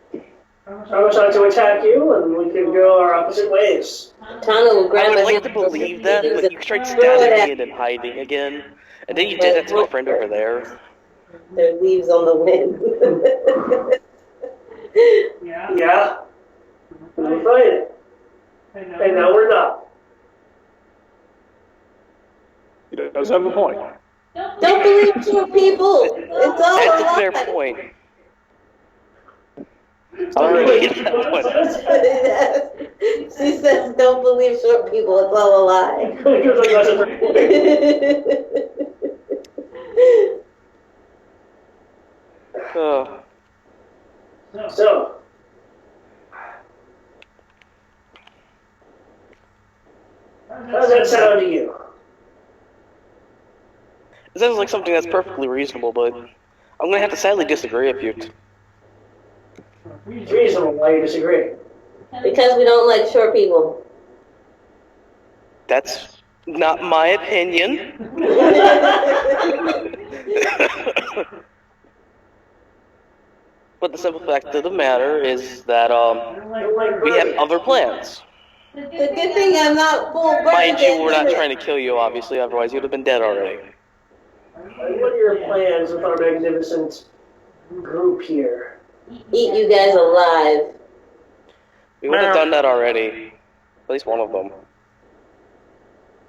try to attack you, and we can go our opposite ways. Tana will grab I would my like hand to believe that, but you tried stabbing me and then hiding again. And then you did that to my friend over there. Their leaves on the wind. Yeah. We're fighting. And now we're not. He does have a point. Don't believe two people. It's all That's a a fair lie. point. I already get that one. She says, don't believe short people. It's all a lie. So, how does that sound to you? It sounds like something that's perfectly reasonable, but I'm going to have to sadly disagree with you. It's reasonable. Why you disagree? Because we don't like short people. That's not my opinion. But the simple fact of the matter is that we have other plans. The good thing I'm not full burnt. Mind you, we're not trying to kill you, obviously, otherwise you would have been dead already. What are your plans with our magnificent group here? Eat you guys alive. We would have done that already. At least one of them.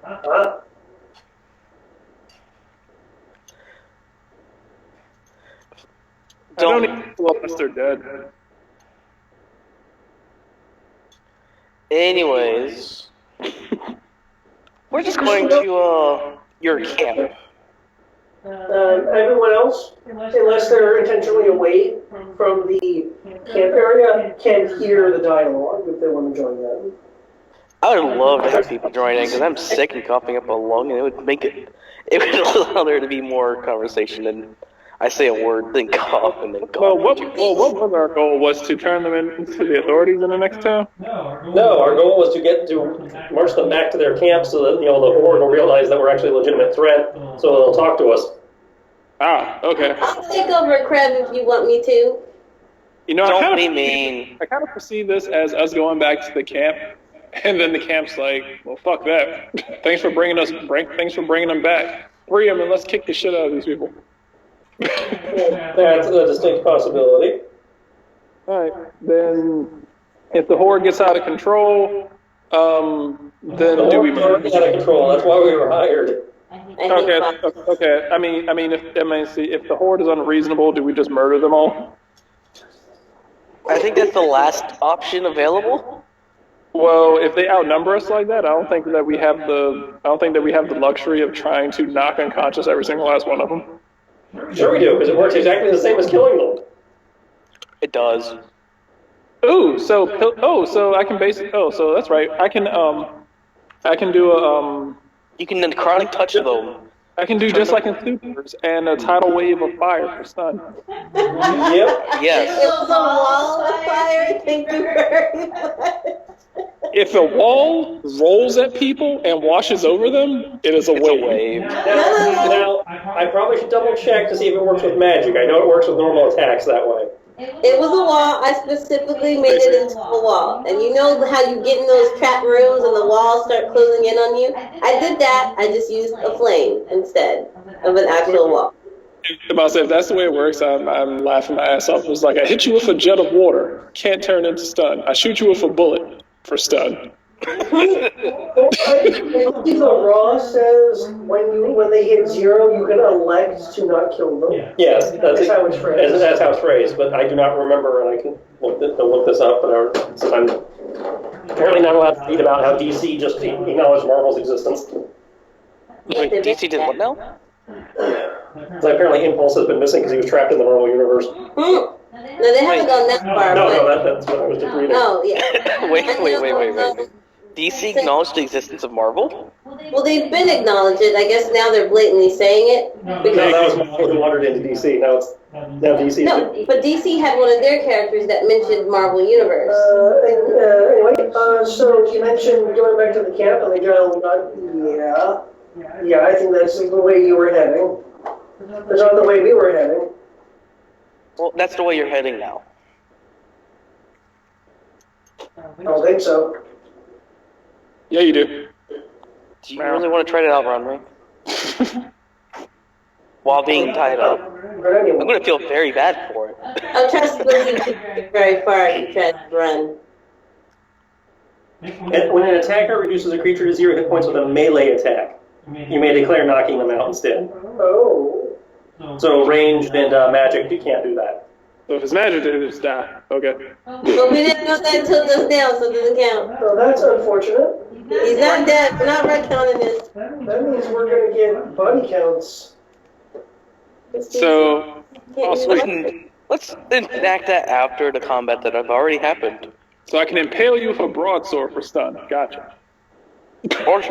Huh? Don't even unless they're dead. Anyways, we're just going to your camp. Everyone else, unless they're intentionally away from the camp area, can hear the dialogue if they want to join them. I would love to have people joining because I'm sick and coughing up a lung, and it would would allow there to be more conversation than I say a word, then cough, and then cough. Well, what was our goal? Was to turn them into the authorities in the next town? No, our goal was to march them back to their camp so that the horde will realize that we're actually a legitimate threat, so they'll talk to us. Ah, okay. I'll take over Kreb if you want me to. You know, Don't be mean. I kind of perceive this as us going back to the camp, and then the camp's like, "Well, fuck that. Thanks for bringing them back. Free them and let's kick the shit out of these people." That's a distinct possibility. All right, then if the horde gets out of control, then do we murder? Out of control. That's why we were hired. Okay. I mean, if the horde is unreasonable, do we just murder them all? I think that's the last option available. Well, if they outnumber us like that, I don't think that we have the luxury of trying to knock unconscious every single last one of them. Sure we do, because it works exactly the same as killing them. It does. So I can so that's right. I can do a You can necrotic touch them. I can do just like in Supers and a tidal wave of fire for stun. Yep. Yes. It was a wall of fire. Thank you very much. If a wall rolls at people and washes over them, it is a wave. Now, I probably should double check to see if it works with magic. I know it works with normal attacks that way. It was a wall. I specifically made it into a wall. And you know how you get in those trap rooms and the walls start closing in on you? I did that. I just used a flame instead of an actual wall. About to say, if that's the way it works, I'm laughing my ass off. It was like, I hit you with a jet of water, can't turn into stun. I shoot you with a bullet for stun. I believe the raw says when they hit 0, you can elect to not kill them. Yes, That's how it's phrased. That's how it's phrased, but I do not remember, and I can look this up, but I'm apparently not allowed to read about how DC just acknowledged Marvel's existence. Wait, DC did what now? So apparently Impulse has been missing because he was trapped in the Marvel universe. No, they haven't gone that far. That's what I was just reading. No, yeah. Wait. DC acknowledged the existence of Marvel? Well, they've been acknowledged it. I guess now they're blatantly saying it. No, that was Marvel who wandered into DC. Now DC. No, but DC had one of their characters that mentioned Marvel Universe. Anyway, so you mentioned going back to the camp, and the general got, yeah, I think that's the way you were heading. That's not the way we were heading. Well, that's the way you're heading now. I don't think so. Yeah, you do. Do you really want to try to outrun me? While being tied up. I'm going to feel very bad for it. I'll trust you very far if you try to run. And when an attacker reduces a creature to 0 hit points with a melee attack, you may declare knocking them out instead. Oh. So ranged and magic, you can't do that. So if it's magic, then just die. Okay. But we didn't know that until just now, so it doesn't count. Well, that's unfortunate. He's not dead. We're not retconning this. That means we're going to get body counts. So, let's enact that after the combat that have already happened. So I can impale you with a broadsword for stun. Gotcha. Or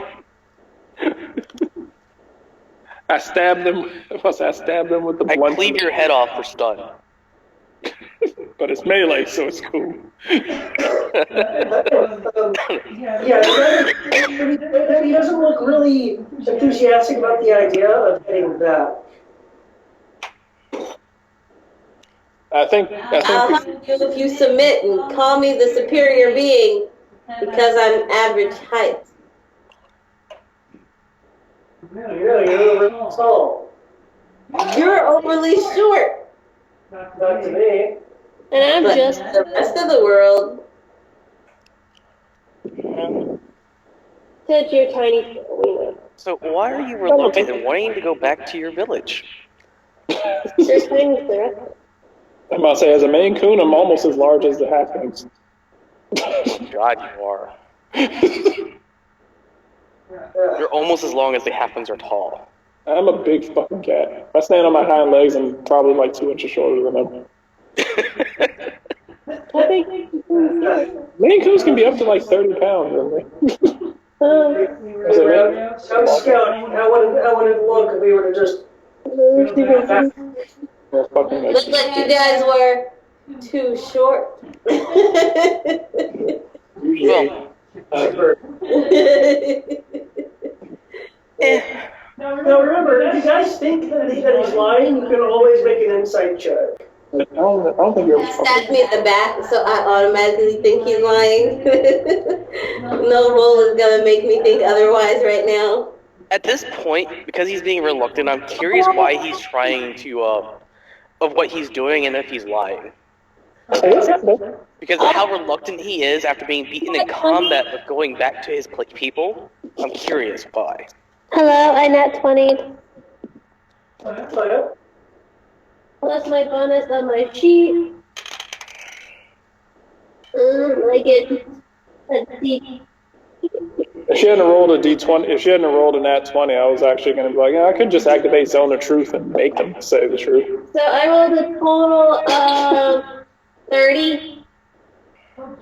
I stab them. I stab them with the I blunt. cleave your head off for stun. But it's melee, so it's cool. He doesn't look really enthusiastic about the idea of getting that. I think. I'll have you if you submit and call me the superior being because I'm average height. You're really tall. You're overly short. Not to me. And I'm But just the rest of the world. said you're tiny. So why are you reluctant and wanting to go back to your village? They're tiny for the rest of it. I'm about to say, as a Maine Coon, I'm almost as large as the halflings. God, you are. You're almost as long as the halflings are tall. I'm a big fucking cat. If I stand on my hind legs, I'm probably like 2 inches shorter than them. I think Maine Coons can be up to like 30 pounds, aren't they? Some scout, how would it look if we were to just... Looked like you guys were too short. Usually. Now remember, if you guys think that he's lying, you can always make an insight check. I don't think you're Stab me in the back, so I automatically think he's lying. No roll is gonna make me think otherwise right now. At this point, because he's being reluctant, I'm curious why he's trying to, of what he's doing and if he's lying. Because of how reluctant he is after being beaten in combat of going back to his people, I'm curious why. Hello, I nat 20. Oh, yeah? Plus my bonus on my sheet. I get a D. If she hadn't rolled a D20, if she hadn't rolled a nat 20, I was actually going to be like, I could just activate Zone of Truth and make them say the truth. So I rolled a total of 30.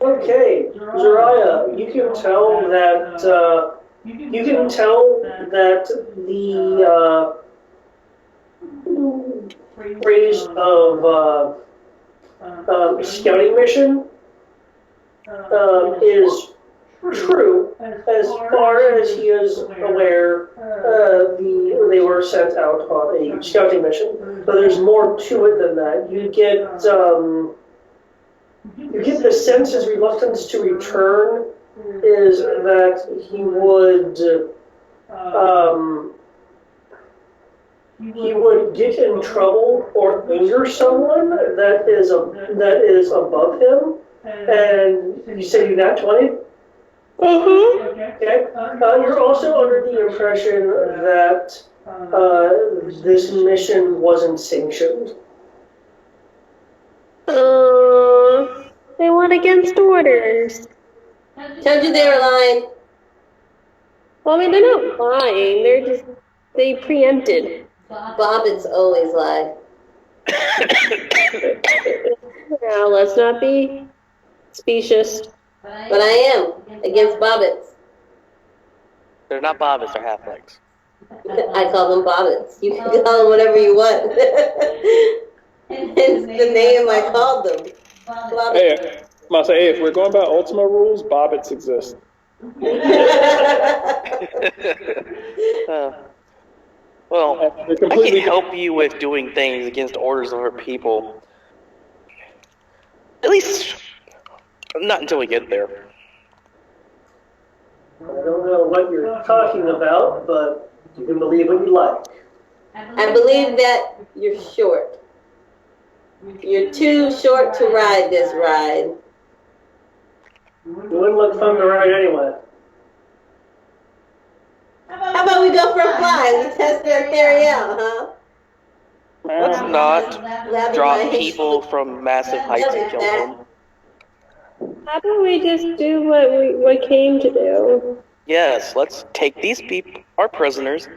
Okay, Zariah, you can tell that the phrase of scouting mission is true as far as he is aware. They were sent out on a scouting mission, but there's more to it than that. You get the sense his reluctance to return is that he he would get in trouble or injure someone that is above him. And you said you got 20? Okay. You're also under the impression that this mission wasn't sanctioned. They went against orders. Told you they were lying. Well, I mean, they're not lying. They preempted. Bobbits always lie. Now, let's not be specious. But I am against bobbits. They're not bobbits, they're halflings. I call them bobbits. You can call them whatever you want. It's the name I called them. Bobbits. Hey, I say, hey, if we're going by Ultima rules, bobbits exist. Well, I completely- can help you with doing things against orders of other people. At least, not until we get there. I don't know what you're talking about, but you can believe what you like. I believe that you're short. You're too short to ride this ride. It wouldn't look fun to ride anyway. How about we go for a fly? We test their carry out, huh? Let's not Lappy drop range. people from massive heights and kill them. How about we just do what we came to do? Yes, let's take these people, our prisoners,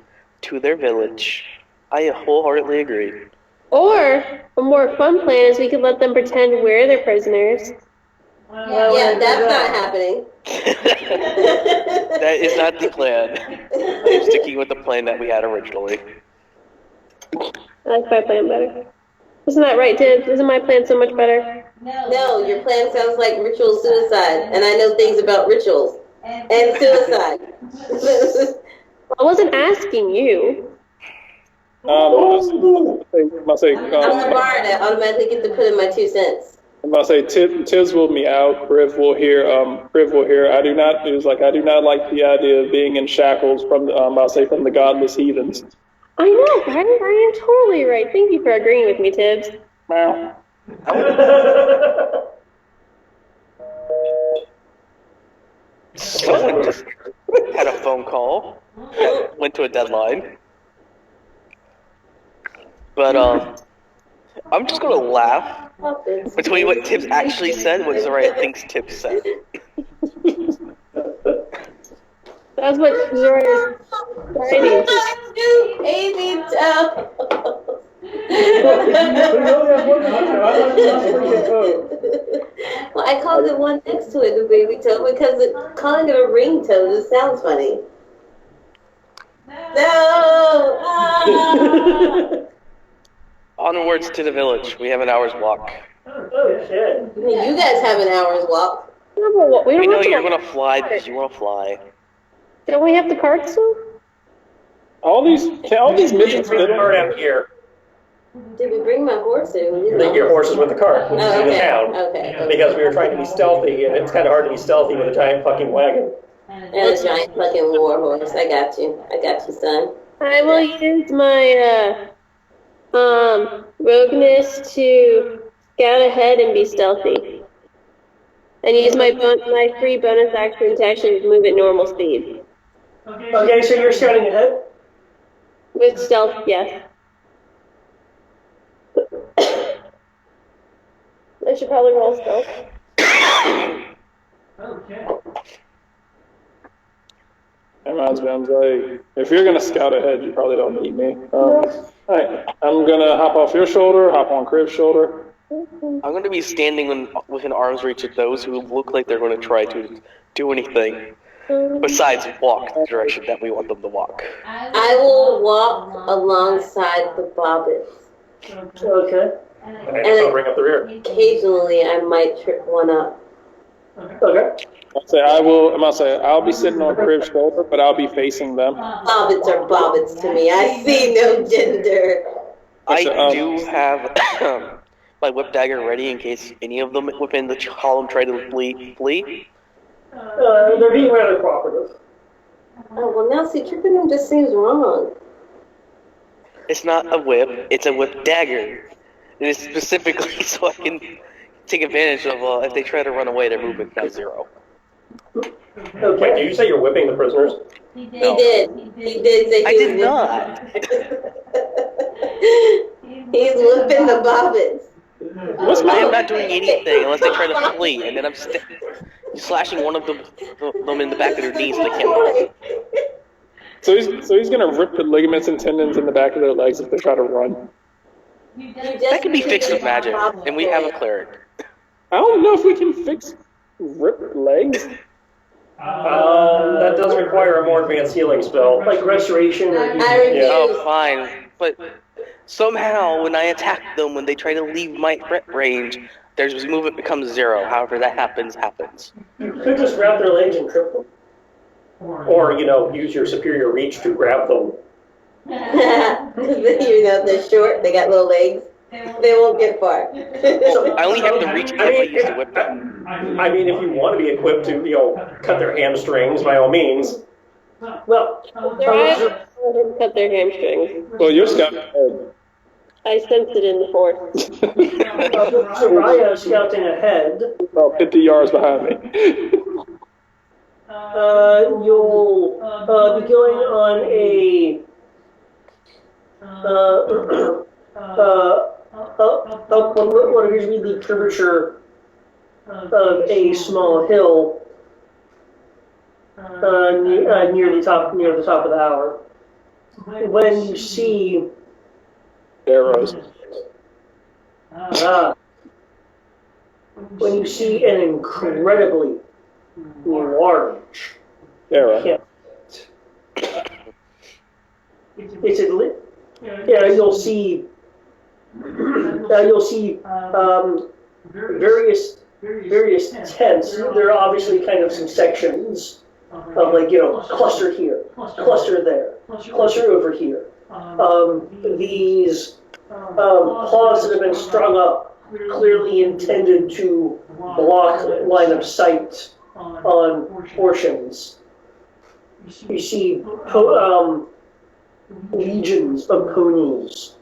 to their village. I wholeheartedly agree. Or, a more fun plan is we could let them pretend we're their prisoners. Yeah, that's not happening. That is not the plan. I'm sticking with the plan that we had originally. I like my plan better. Isn't that right, Tibbs? Isn't my plan so much better? No, your plan sounds like ritual suicide, and I know things about rituals and suicide. I wasn't asking you. I'll say, I'm the bard. I automatically get to put in my 2 cents. Tibbs will meow. Priv will hear. I do not like the idea of being in shackles from the godless heathens. I know, right? I am totally right. Thank you for agreeing with me, Tibbs. Meow. Someone just had a phone call that went to a deadline. But, I'm just gonna laugh between what Tibbs actually said and what Zoraya thinks Tibbs said. That's what Zora's writing. Easy Well, I called the one next to it the baby toe because calling it a ringtone just sounds funny. No! Ah! Onwards to the village. We have an hour's walk. Oh shit. You guys have an hour's walk. No, but what, we We don't know have to you're gonna fly because you wanna fly. Don't we have the cart still? All these midgets Bring fit the cart in. out here. Did we bring my horse in? We I think your horse is with the cart. Oh, in the okay. town. Okay. Because we were trying to be stealthy, and it's kind of hard to be stealthy with a giant fucking wagon. And a giant fucking war horse. I got you, son. I will use my rogueness to scout ahead and be stealthy, and use my free bonus action to actually move at normal speed Okay, so you're scouting ahead? with stealth. Yes. I should probably roll stealth. That reminds me, I'm like, if you're gonna scout ahead, you probably don't need me. Alright, I'm gonna hop off your shoulder, hop on Crib's shoulder. I'm gonna be standing within arm's reach of those who look like they're gonna try to do anything besides walk the direction that we want them to walk. I will walk alongside the bobbits. Okay. And I just bring up the rear. Occasionally, I might trip one up. Okay. I'll be sitting on Crib's shoulder, but I'll be facing them. Bobbits are bobbits to me. I see no gender. I do have my whip dagger ready in case any of them within the column try to flee. They're being rather cooperative. Oh, well, now see, tripping them just seems wrong. It's not a whip, it's a whip dagger. And it's specifically so I can take advantage of if they try to run away, their movement counts 0. Wait, Okay. did you say you're whipping the prisoners? He did. He did say I he did was not. He's whipping the bobbins. I am not doing anything unless they try to flee, and then I'm slashing one of them in the back of their knees so they can't move. So he's gonna rip the ligaments and tendons in the back of their legs if they try to run. That can be fixed with magic, and we have a cleric. I don't know if we can fix ripped legs. That does require a more advanced healing spell. Like restoration or I refuse. Oh, fine. But somehow, when I attack them, when they try to leave my threat range, their movement becomes 0. However that happens. You could just grab their legs and trip them. Or, use your superior reach to grab them. They're short, they got little legs. They won't get far. I only have to reach if I use the whip them. I mean, if you want to be equipped to, cut their hamstrings, by all means. Well, Cut their hamstrings. Well, you're scouting ahead. I sense it in the force. Soraya scouting ahead. About 50 yards behind me. You'll be going on a up what appears to be the curvature of a small hill near the top of the hour. When you see Arrows. when you see an incredibly large Arrow. camp. It's a you'll see various tents. There are obviously kind of some sections of cluster here, cluster there, cluster over here. These claws that have been strung up, clearly intended to block line of sight on portions. You see legions of ponies,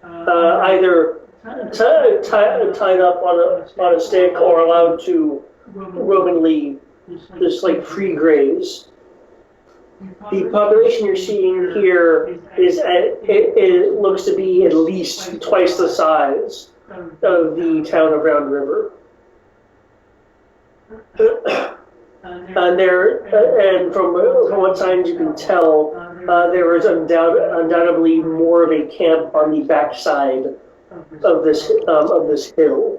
either tied up on a stick or allowed to roamingly just free graze. The population you're seeing here it looks to be at least twice the size of the town of Round River. And from what signs you can tell, there is undoubtedly more of a camp on the backside of this hill.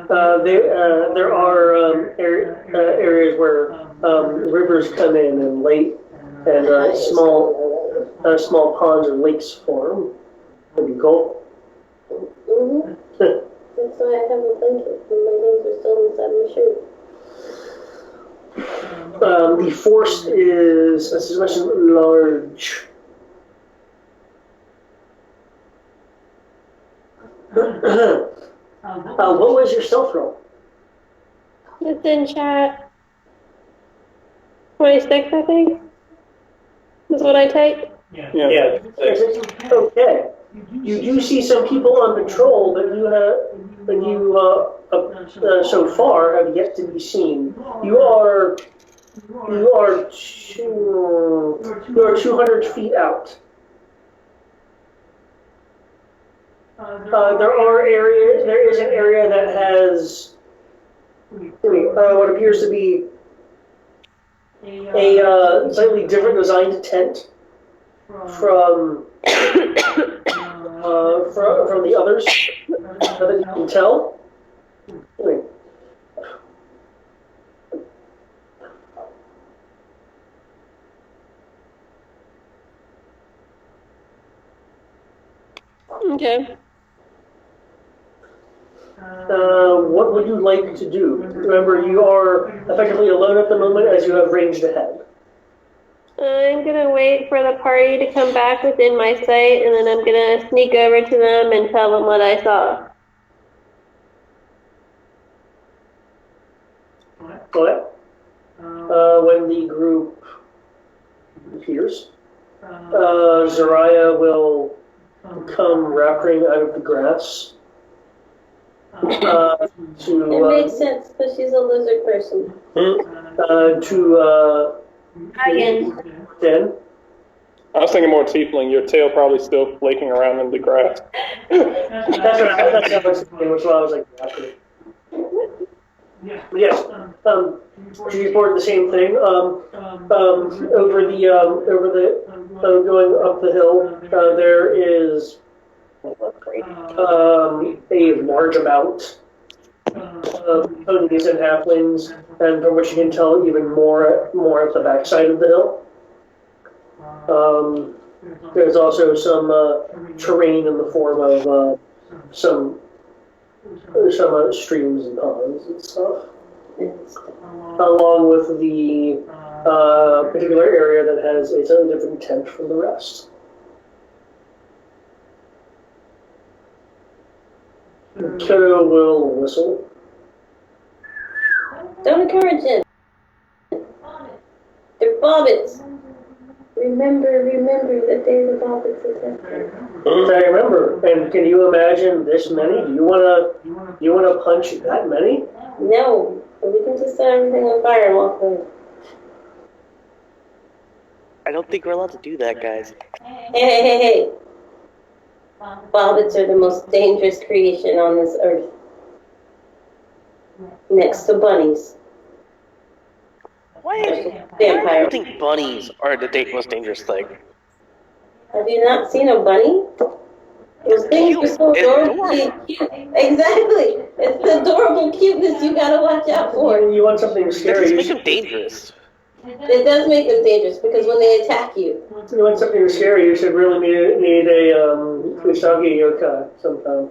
There are areas where rivers come in and lake and small ponds or lakes form. That'd be cool. Mm-hmm. That's why I have a blanket, and my hands are still inside my shirt. The force is, as I mentioned, large. What was your stealth roll? It's in chat. 26, I think. Is what I take. Yeah. Okay. You do see some people on patrol, but so far have yet to be seen. You are 200 feet out. There is an area that has what appears to be a slightly different designed tent from the others that you can tell. Okay. What would you like to do? Remember, you are effectively alone at the moment as you have ranged ahead. I'm gonna wait for the party to come back within my sight, and then I'm gonna sneak over to them and tell them what I saw. Go ahead. when the group appears, Zariah will come wrapping out of the grass. It makes sense because she's a lizard person. Again. Den. I was thinking more tiefling. Your tail probably still flaking around in the grass. That's what I was thinking, which I was like, after. Yes, she reported the same thing. Going up the hill, there is a large amount of ponies and halflings, and from which you can tell even more at the backside of the hill. There's also some terrain in the form of some streams and ponds and stuff, along with the particular area that has its own different tent from the rest. Kiddo will whistle. Don't encourage it. They're bobbits. Remember that they're the bobbits attack. I remember. And can you imagine this many? Do you wanna punch that many? No, but we can just set everything on fire and walk away. I don't think we're allowed to do that, guys. Hey. Bobbits are the most dangerous creation on this earth. Next to bunnies. Why do Vampire. you think bunnies are the most dangerous thing? Have you not seen a bunny? Those things are so adorably cute. Exactly. It's the adorable cuteness you gotta watch out for. You want something That scary? doesn't make them dangerous. It does make them dangerous because when they attack you. You want something scary? You should really need a Usagi yokai sometime.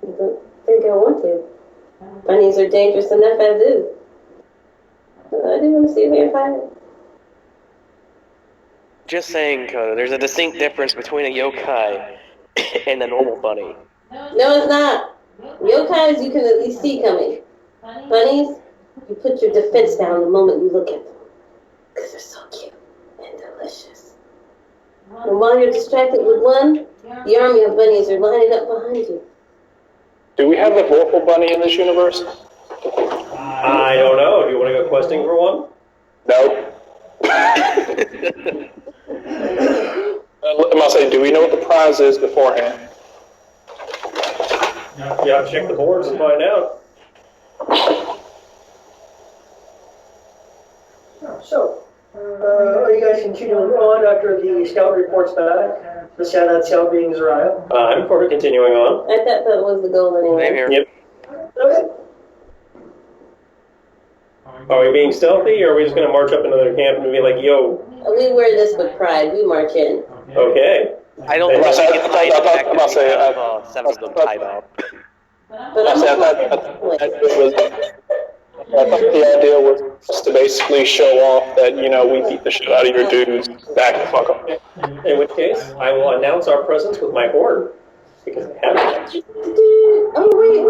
I don't think I want to. Bunnies are dangerous enough as is. I do want to see a vampire. Just saying, Coda, there's a distinct difference between a yokai and a normal bunny. No, it's not. Yokais you can at least see coming. Bunnies, you put your defense down the moment you look at them. Because they're so cute and delicious. And while you're distracted with one, the army of bunnies are lining up behind you. Do we have the Vorpal bunny in this universe? I don't know. Do you want to go questing for one? No. I must say, do we know what the prize is beforehand? Yeah, check the boards and find out. So, are you guys continuing on after the scout reports back? That scout being Zariah. I'm continuing on. I thought that was the goal anyway. Same here. Yep. Okay. Are we being stealthy, or are we just going to march up into their camp and be like, yo? We wear this with pride. We march in. Okay. I don't think we can hide the fact that we have 7 of them tied out. But I'm I thought the idea was just to basically show off that, we beat the shit out of your dudes. Back the fuck up. In which case, I will announce our presence with my horde. Because I have it. Oh, wait.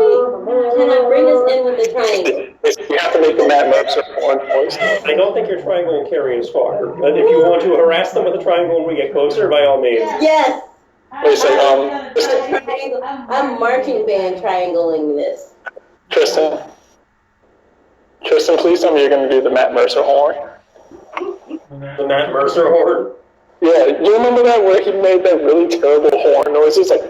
Can I bring us in with the triangle? You have to make the Matt Mercer horn voice. I don't think your triangle will carry as far. But if you want to harass them with a triangle when we get closer, by all means. Yes! Wait a second, I'm marching band triangling this. Tristan, please tell me you're going to do the Matt Mercer horn. The Matt Mercer horde. Yeah, you remember that where he made that really terrible horn noise? It's like,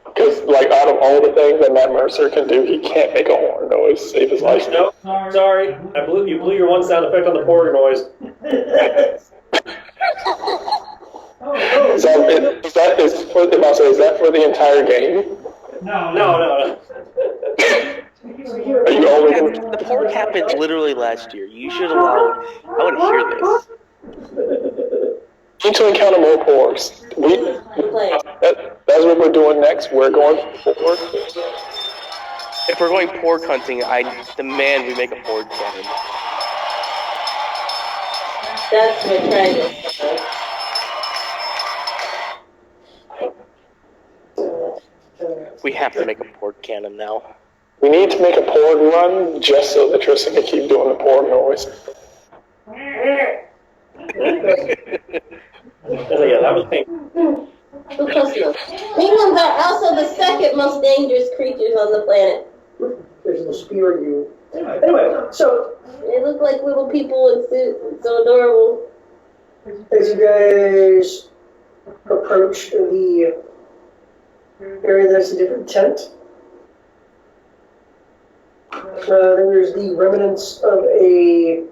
because out of all the things that Matt Mercer can do, he can't make a horn noise to save his life. No, sorry. You blew your one sound effect on the porg noise. Is that for the entire game? No. Are you always going The pork happened literally last year. You should allow. I want to hear this. need to encounter more porgs. That's what we're doing next. We're going forward. If we're going pork hunting, I demand we make a pork cannon. That's what triangle. We have to make a pork cannon now. We need to make a porg run just so that Tristan can keep doing the porg noise. So yeah, that was painful. Too close enough. Penguins are also the second most dangerous creatures on the planet. There's the spear you. Anyway, so They look like little people in suits. It's so adorable. as you guys approach the area that's a different tent, there's the remnants of a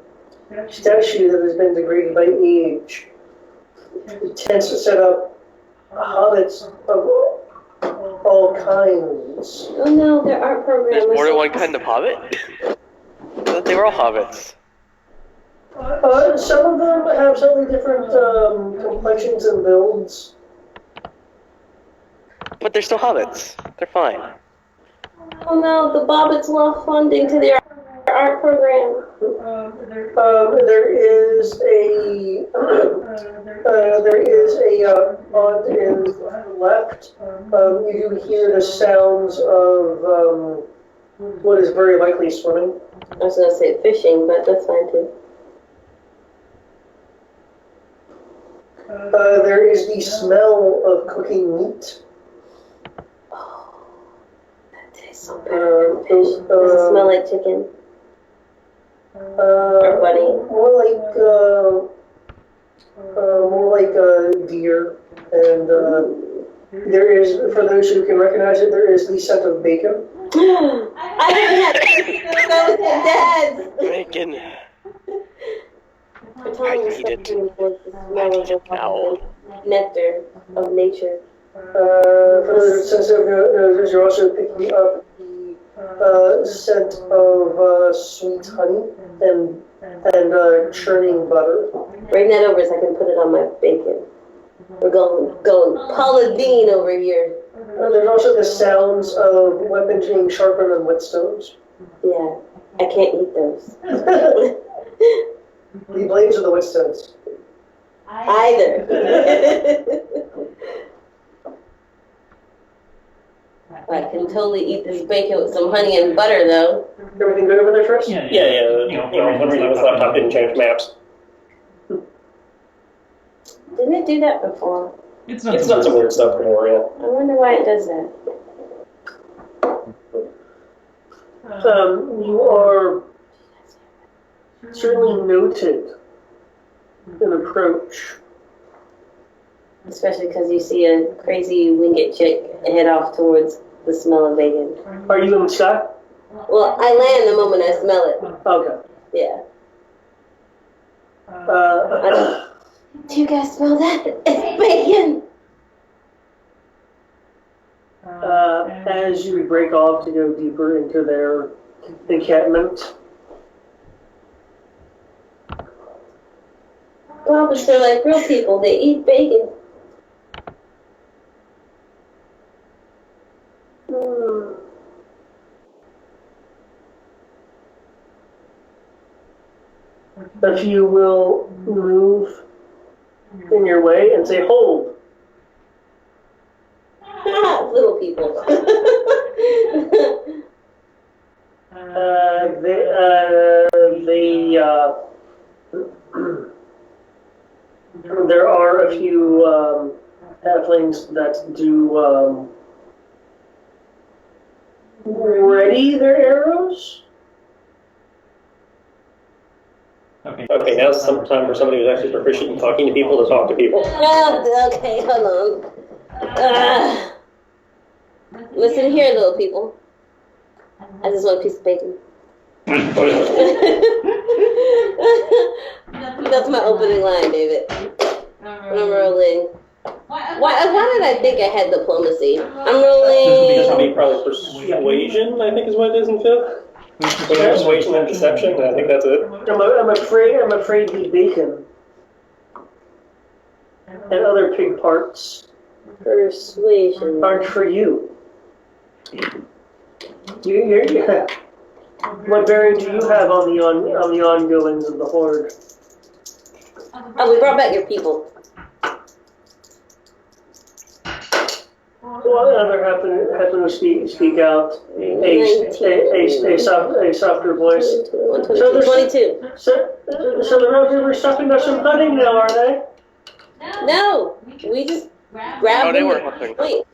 statue that has been degraded by age. The tents are set up, hobbits of all kinds. Oh no, their art program There's was more than so one kind of hobbit? I thought they were all hobbits. Some of them have slightly different complexions and builds. But they're still hobbits. They're fine. Oh no, the Bobbits lost funding to their art program. There is a on the left. You do hear the sounds of what is very likely swimming. I was gonna say fishing, but that's fine too. There is the smell of cooking meat. That tastes so better than fish. Does it smell like chicken? Or bunny? More like deer, and there is, for those who can recognize it, there is the scent of bacon. I didn't have that was your dad's. Bacon. For telling I need it. the smell of the nectar of nature. For those sensitive noses, you're also picking up the scent of sweet honey and churning butter. Bring that over so I can put it on my bacon. We're going Paula Dean over here. There's also the sounds of weapons being sharpened on whetstones. Yeah, I can't eat those. The blades of the whetstones. Either. I can totally eat this bacon with some honey and butter, though. Everything good over there, Tris? Yeah. One reason this laptop didn't change maps. Didn't it do that before? It's done some weird stuff before, yeah. I wonder why it does that. You are certainly noted in approach. Especially because you see a crazy winged chick head off towards the smell of bacon. Are you in the sky? Well, I land the moment I smell it. Okay. Yeah. Do you guys smell that? It's bacon! As you break off to go deeper into their encampment, Bobbits are like real people. They eat bacon. if you will move in your way and say, hold. Little people. There are a few halflings that do ready their arrows. Okay, now's some time for somebody who's actually proficient in talking to people to talk to people. Okay, hold on. Listen here, little people. I just want a piece of bacon. That's my opening line, David. When I'm rolling. Why did I think I had diplomacy? I'm rolling. Probably persuasion, I think is what it is in fifth. Persuasion and deception, I think that's it. I'm afraid the bacon and other pig parts Persuasion. aren't for you. What bearing do you have on the ongoings of the horde? Oh, we brought back your people. other happen to speak out a softer voice. So there's 22. So the Red River stuffing does some hunting now, are they? No, we just grabbed Oh, they them. were hunting. Wait.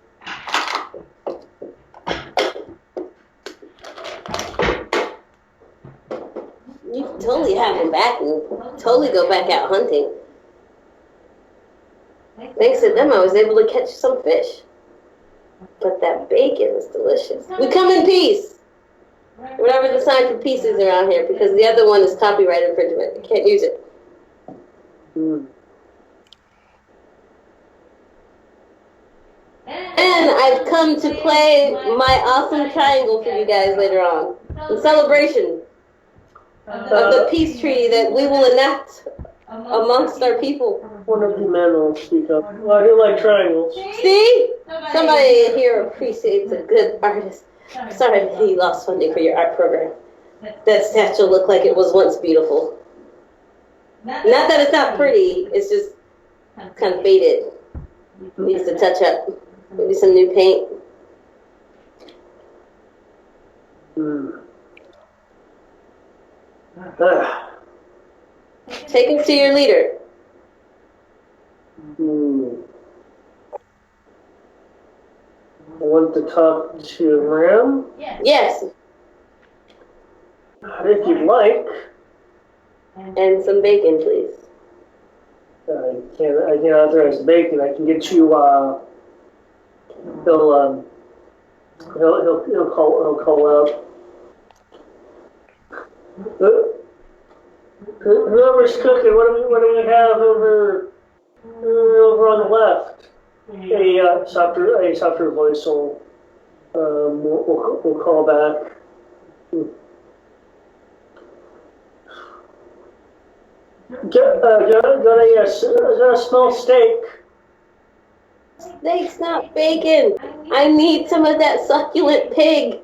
You can totally have them back and totally go back out hunting. Thanks to them, I was able to catch some fish. But that bacon is delicious. We come in peace. Whatever the sign for peace is around here, because the other one is copyright infringement. You can't use it. And I've come to play my awesome triangle for you guys later on. In celebration of the peace treaty that we will enact amongst our people. One of the men will speak up. Well, I do like triangles. See? Somebody here appreciates a good artist. Sorry that you lost funding for your art program. That statue looked like it was once beautiful. Not that it's not pretty, it's just kind of faded. Needs to touch up. Maybe some new paint. Take us to your leader. I want to talk to Ram. Yes. If you'd like. And some bacon, please. I can't authorize bacon. I can get you. He'll call out. Whoever's cooking, what do we have over on the left? A softer voice will we'll call back. Got a small steak. Steak's not bacon. I need some of that succulent pig.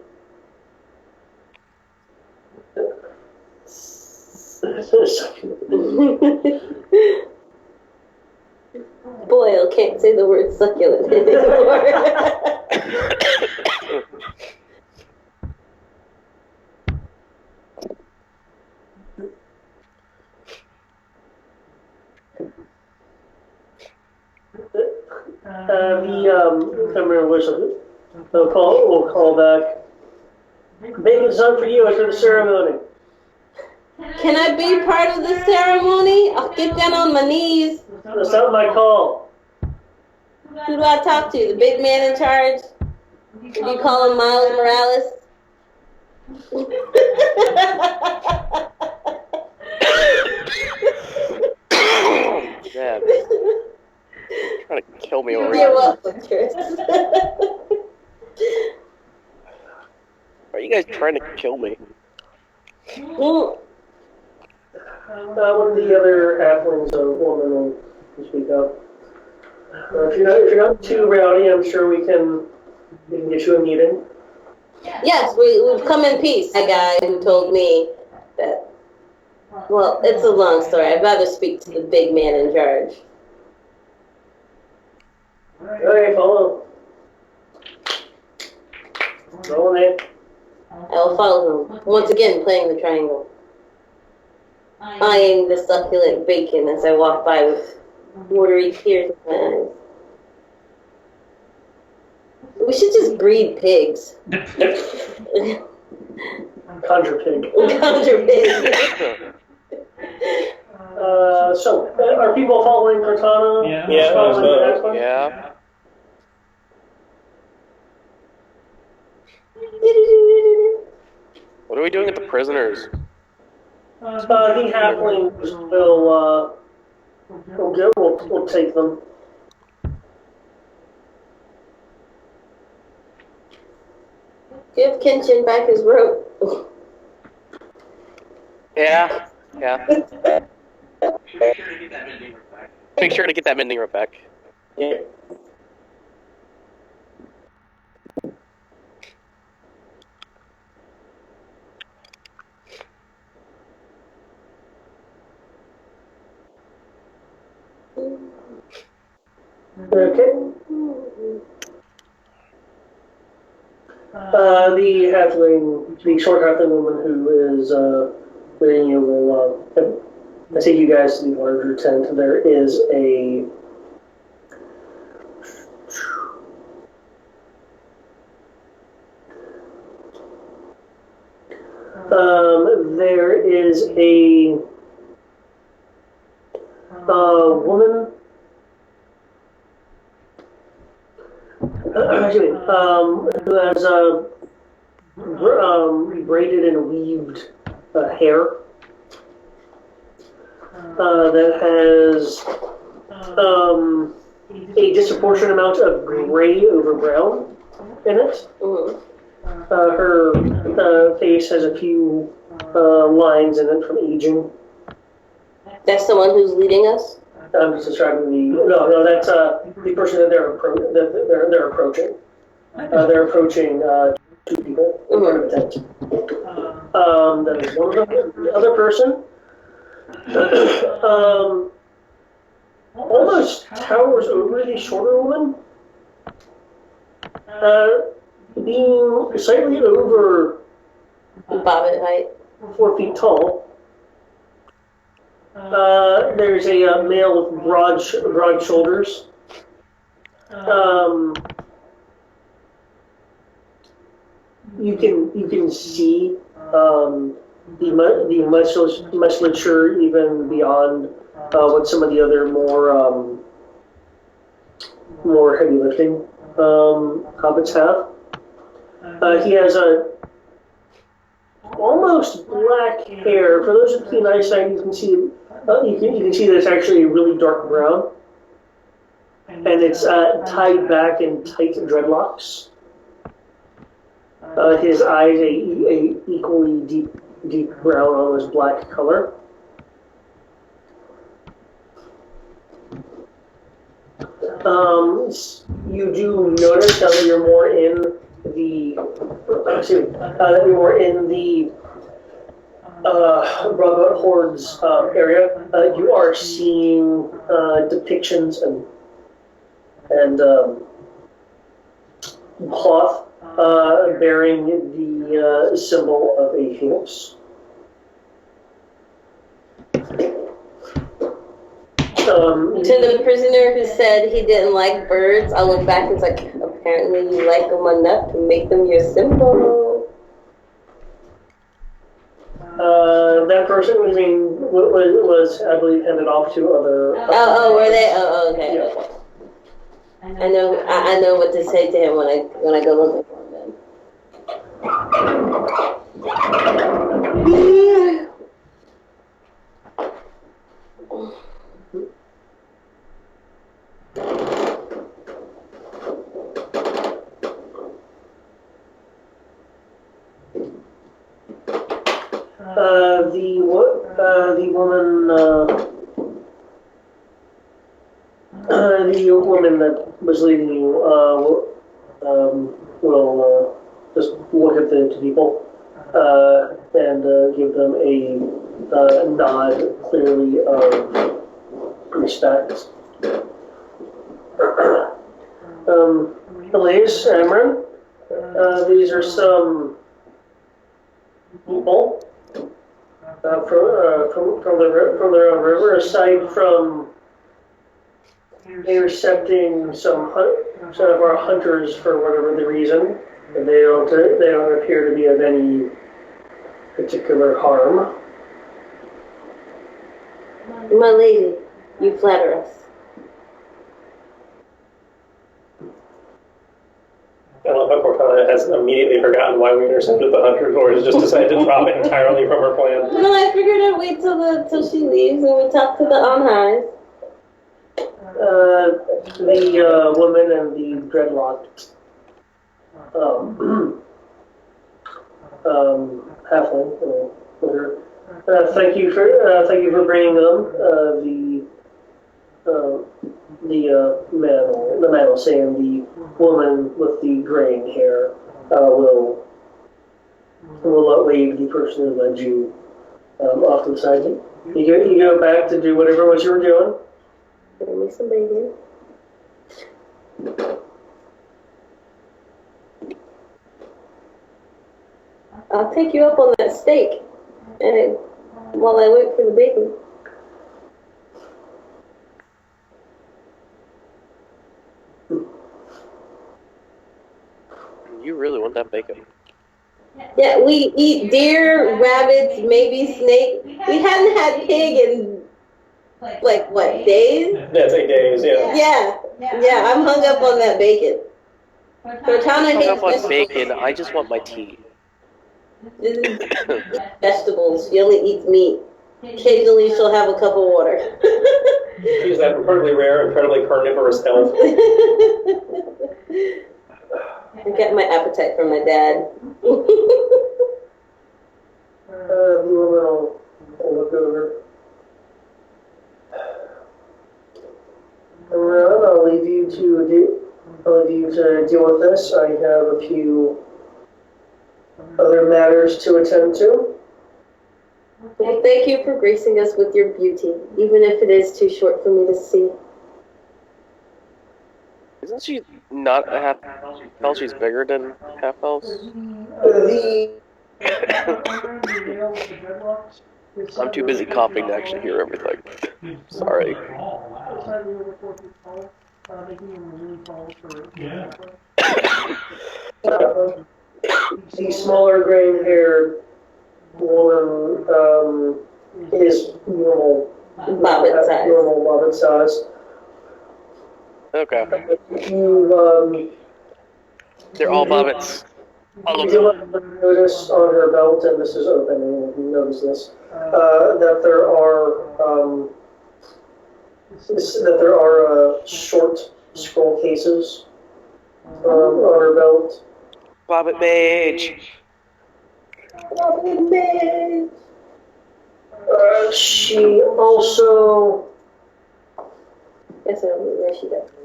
Boyle can't say the word succulent anymore. We'll call back. Bacon's done for you after the ceremony. Can I be part of the ceremony? I'll get down on my knees. That's not my call. Who do I talk to? The big man in charge? Do you call him Miles Morales? Yeah. Trying to kill me over You're here. welcome, Chris. Are you guys trying to kill me? Well, One of the other halflings, a woman, will speak up. If you're not too rowdy, I'm sure we can get you a meeting. yes, we've come in peace. That guy who told me that, well, it's a long story. I'd rather speak to the big man in charge. Okay, follow. Roll in. I will follow him, once again playing the triangle. Eyeing the succulent bacon as I walk by with watery tears in my eyes. We should just breed pigs. Conjure pig. Conjure pigs. So, are people following Cortana? Yeah, Following Yeah. What are we doing with the prisoners? The halflings we'll take them. Give Kenshin back his rope. Yeah. Yeah. Make sure to get that mending rope back. Yeah. Okay. The halfling, the short halfling woman who is leading you will. I take you guys to the larger tent. There is a. There is a woman. Who has braided and weaved hair that has a disproportionate amount of gray over brown in it. Her face has a few lines in it from aging. That's the one who's leading us? I'm just describing the. No, that's the person that they're approaching. They're approaching two people in front of the tent. That is one of them. The other person almost towers over the shorter woman, being slightly over Bobbit height. 4 feet tall. There's a male with broad shoulders. You can see the musculature even beyond what some of the other more heavy lifting hobbits have. He has a almost black hair. For those with keen eyesight, you can see you can see that it's actually really dark brown, and it's tied back in tight dreadlocks. His eyes a equally deep brown, almost black color. You do notice now that you're more in the that you're more in the Brotherhood Hordes area. You are seeing depictions and cloth bearing the symbol of a phoenix. To the prisoner who said he didn't like birds, I look back and it's like, apparently you like them enough to make them your symbol. That person was I believe handed off to other. Were they? Okay. Yeah. Okay. I know what to say to him when I go looking for him. The woman that was leading you will just look at the two people and give them a nod, clearly of respect. Elise, Amron, these are some people from their own river, aside from intercepting some of our hunters for whatever the reason. They don't appear to be of any particular harm. My lady, you flatter us. I love how Cortana has immediately forgotten why we intercepted the hunters, or has just decided to drop it entirely from her plan. Well, I figured I'd wait till she leaves and we talk to the on-highs. The woman and the dreadlocked halfling with her. Thank you for bringing them. The man will say, and the woman with the graying hair will wave the person who led you off to the side. You go back to do whatever it was you were doing. Bring me some bacon. I'll take you up on that steak, and while I wait for the bacon. You really want that bacon? Yeah, we eat deer, rabbits, maybe snake. We hadn't had pig in like what, days? That's 8 days, yeah. Yeah. I'm hung up on that bacon. Cortana I hates don't want vegetables. bacon. I just want my tea. Vegetables. She only eats meat. Occasionally, she'll have a cup of water. She's that incredibly rare, incredibly carnivorous elf. I get my appetite from my dad. I'll look over. I'll leave you to deal with this. I have a few other matters to attend to. Well, thank you for gracing us with your beauty, even if it is too short for me to see. Isn't she not a half elf? She's bigger than half elves. I'm too busy coughing to actually hear everything. Sorry. The smaller gray-haired woman is normal bobbit size. Okay. You They're all bobbits. All of do them. notice on her belt, and this is open, and you notice this, that there are short scroll cases on her belt. Bobbit mage. She also. Guess I don't know where she does now.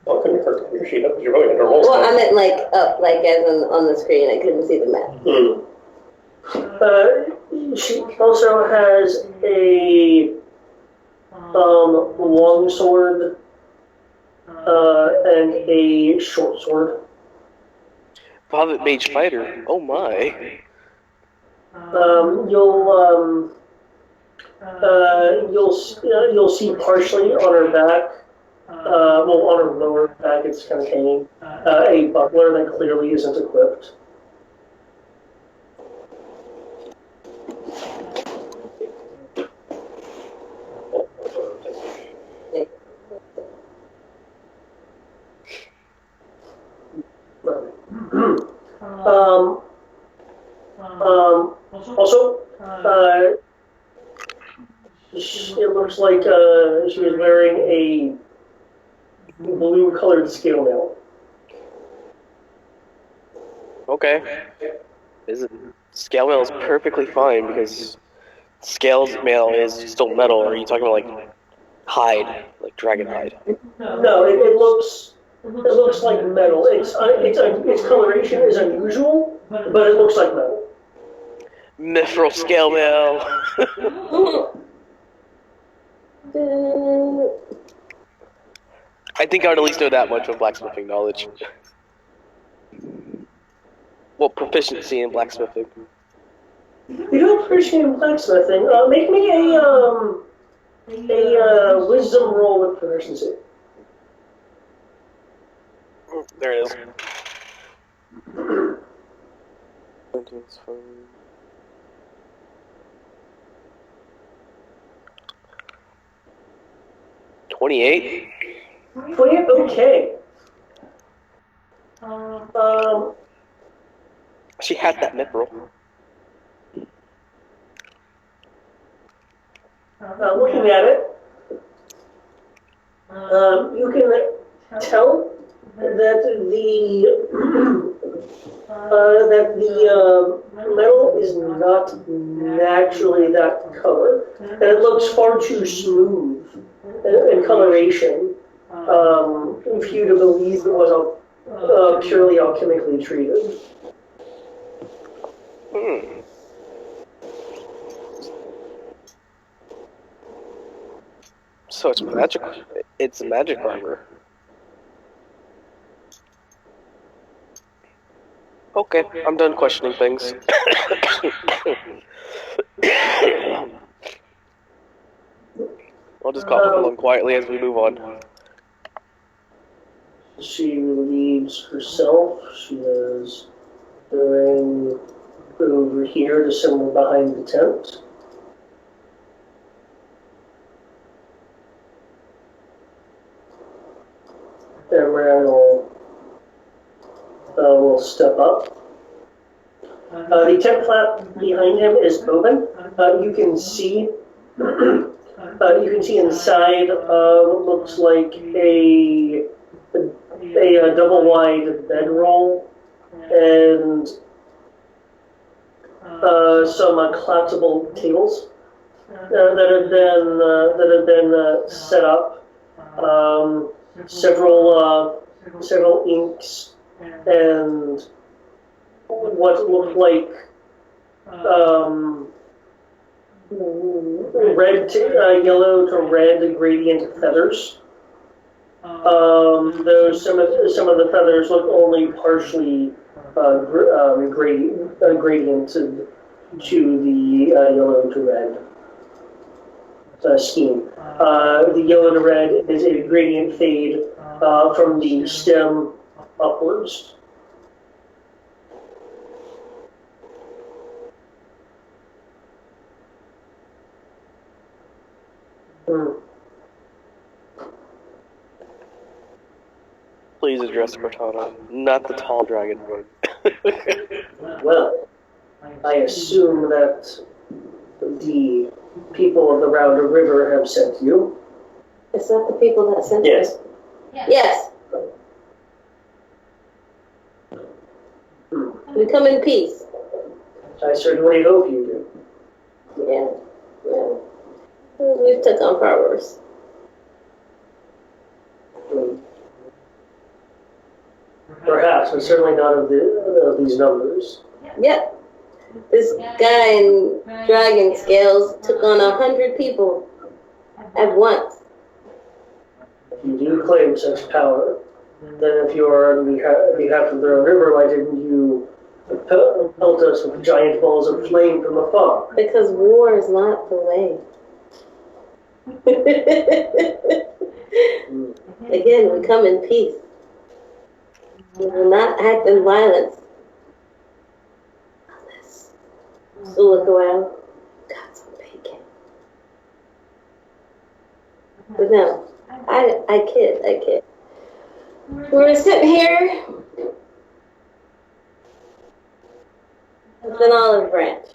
Well, couldn't hurt to your sheet up, you're really under roll. Well, I meant like up, like as in on the screen. I couldn't see the map. She also has a long sword and a short sword. Bobbit mage fighter. Oh my. You'll see partially on her back. On her lower back, it's kind of hanging. A buckler that clearly isn't equipped. Also, it looks like she was wearing a blue-colored scale mail. Okay. Scale mail is perfectly fine because scale mail is still metal. Or are you talking about like hide, like dragon hide? No, it looks like metal. Its coloration is unusual, but it looks like metal. Mithril scale mail. I think I would at least know that much of blacksmithing knowledge. Well, proficiency in blacksmithing. You don't appreciate blacksmithing. Make me a wisdom roll with proficiency. There it is. 28? 28? Okay. She had that mithril. Looking at it, you can tell that the metal is not naturally that color, and it looks far too smooth in coloration for you to believe it was purely alchemically treated. So it's magic. It's magic armor. Okay, I'm done questioning things. I'll just cough along quietly as we move on. She relieves herself. She is going over here to someone behind the tent. And Rand will step up. The tent flap behind him is open. You can see inside what looks like a double wide bedroll and some collapsible tables that have been set up. Several inks and what looked like yellow to red gradient feathers. Though some of the feathers look only partially gradiented to the yellow to red scheme. The yellow to red is a gradient fade from the stem upwards. Please address Cortana, not the tall dragonborn. Well, I assume that the people of the Rounder River have sent you. It's not the people that sent Yes. us. Yes. We come in peace. I certainly hope you do. Yeah. We've took on far worse. Perhaps, but certainly not of these numbers. Yep. This guy in dragon scales took on 100 people at once. If you do claim such power, then if you are on behalf of the river, why didn't you pelt us with giant balls of flame from afar? Because war is not the way. Again, we come in peace. We will not act in violence. Unless Sulakoel got some bacon. But no, I kid. We're sitting here with an olive branch.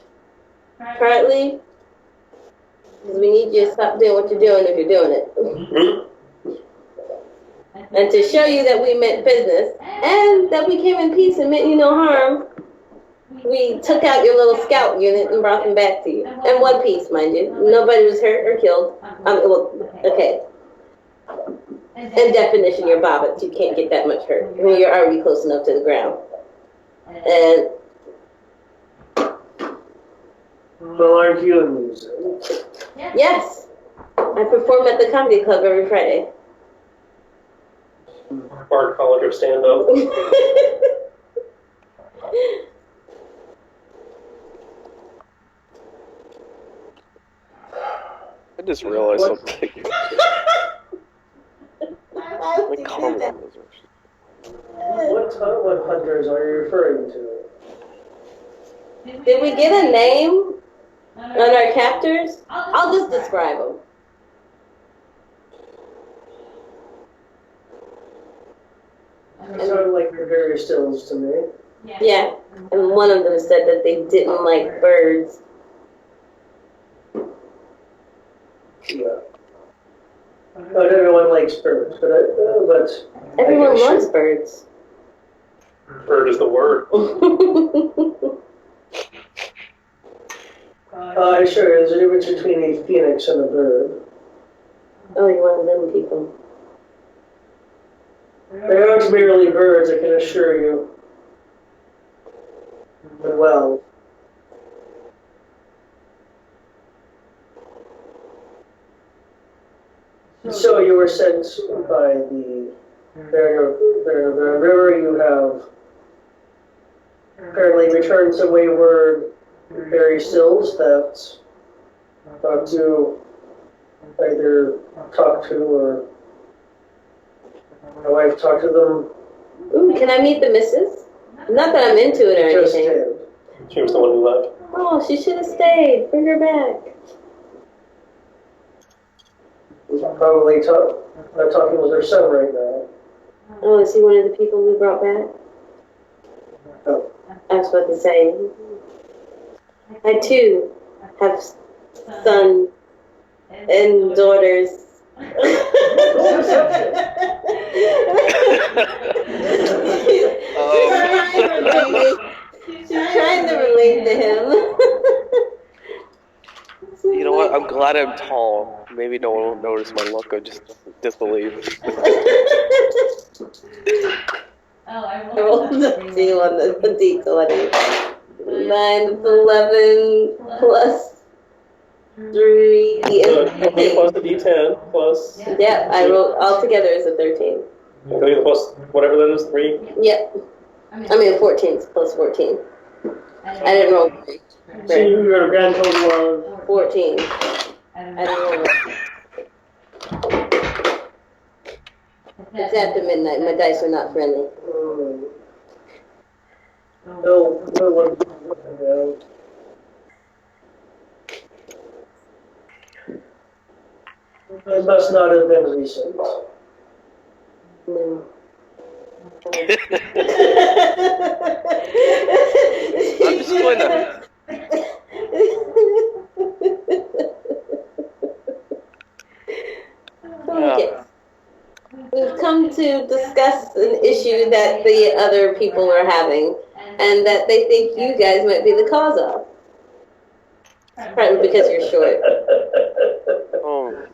Partly because we need you to stop doing what you're doing if you're doing it. And to show you that we meant business and that we came in peace and meant you no harm, we took out your little scout unit and brought them back to you. In one piece, mind you. Nobody was hurt or killed. Okay. In definition, you're bobbits. You can't get that much hurt. I mean, you're already close enough to the ground. And Well, aren't you amusing? yes, I perform at the comedy club every Friday. Bard college or stand up. I just realized something. Why would you do that? What hunters are you referring to? Did we get a name on our captors? I'll just describe them. They sound like they're very stills to me. Yeah, and one of them said that they didn't like birds. Yeah. Not everyone likes birds, but Everyone loves birds. Bird is the word. Sure, there's a difference between a phoenix and a bird. Oh, you're one of them people. They aren't merely birds, I can assure you. But well. So you were sent by the river. You have apparently returned some wayward Barry Stills that got to either talk to or my wife talked to them. Ooh, can I meet the missus? Not that I'm into it or Just anything. did. She was the one who left. Oh, she should have stayed. Bring her back. He's probably not talking with her son right now. Oh, is he one of the people we brought back? Oh. I was about to say. I too have sons and daughters. She's trying to relate to him. You know what? I'm glad I'm tall. Maybe no one will notice my look of just disbelief. I rolled a 2 on the D20. 9 to 11 plus 3 So, is 20 plus the D10 plus. Yep, I rolled altogether is a 13. Okay, plus whatever that is, 3. Yep. I mean 14 plus 14. I didn't roll 3. So you got a grand total of 14. I didn't roll 1. It's after midnight. My dice are not friendly. no one. It must not have been recent. No. I'm just going to. Okay. We've come to discuss an issue that the other people are having, and that they think you guys might be the cause of. Probably because you're short. Oh.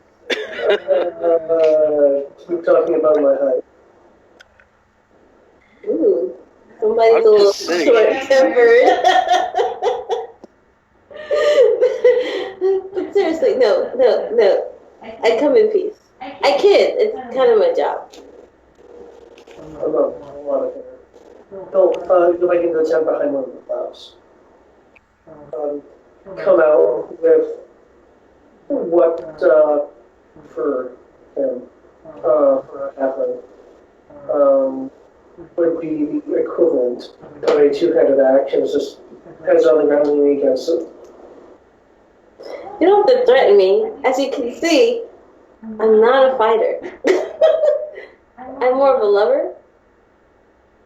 Keep talking about my height. Ooh, somebody's I'm a little just saying. short-tempered. But seriously, no. I come in peace. I kid. It's kind of my job. I'm not a lot of hair. Don't go back into the tent behind one of the clouds. Come out with what for him for a halfling would be the equivalent of a two-handed axe. It's just heads on the ground leaning against it. You don't have to threaten me. As you can see, I'm not a fighter. I'm more of a lover.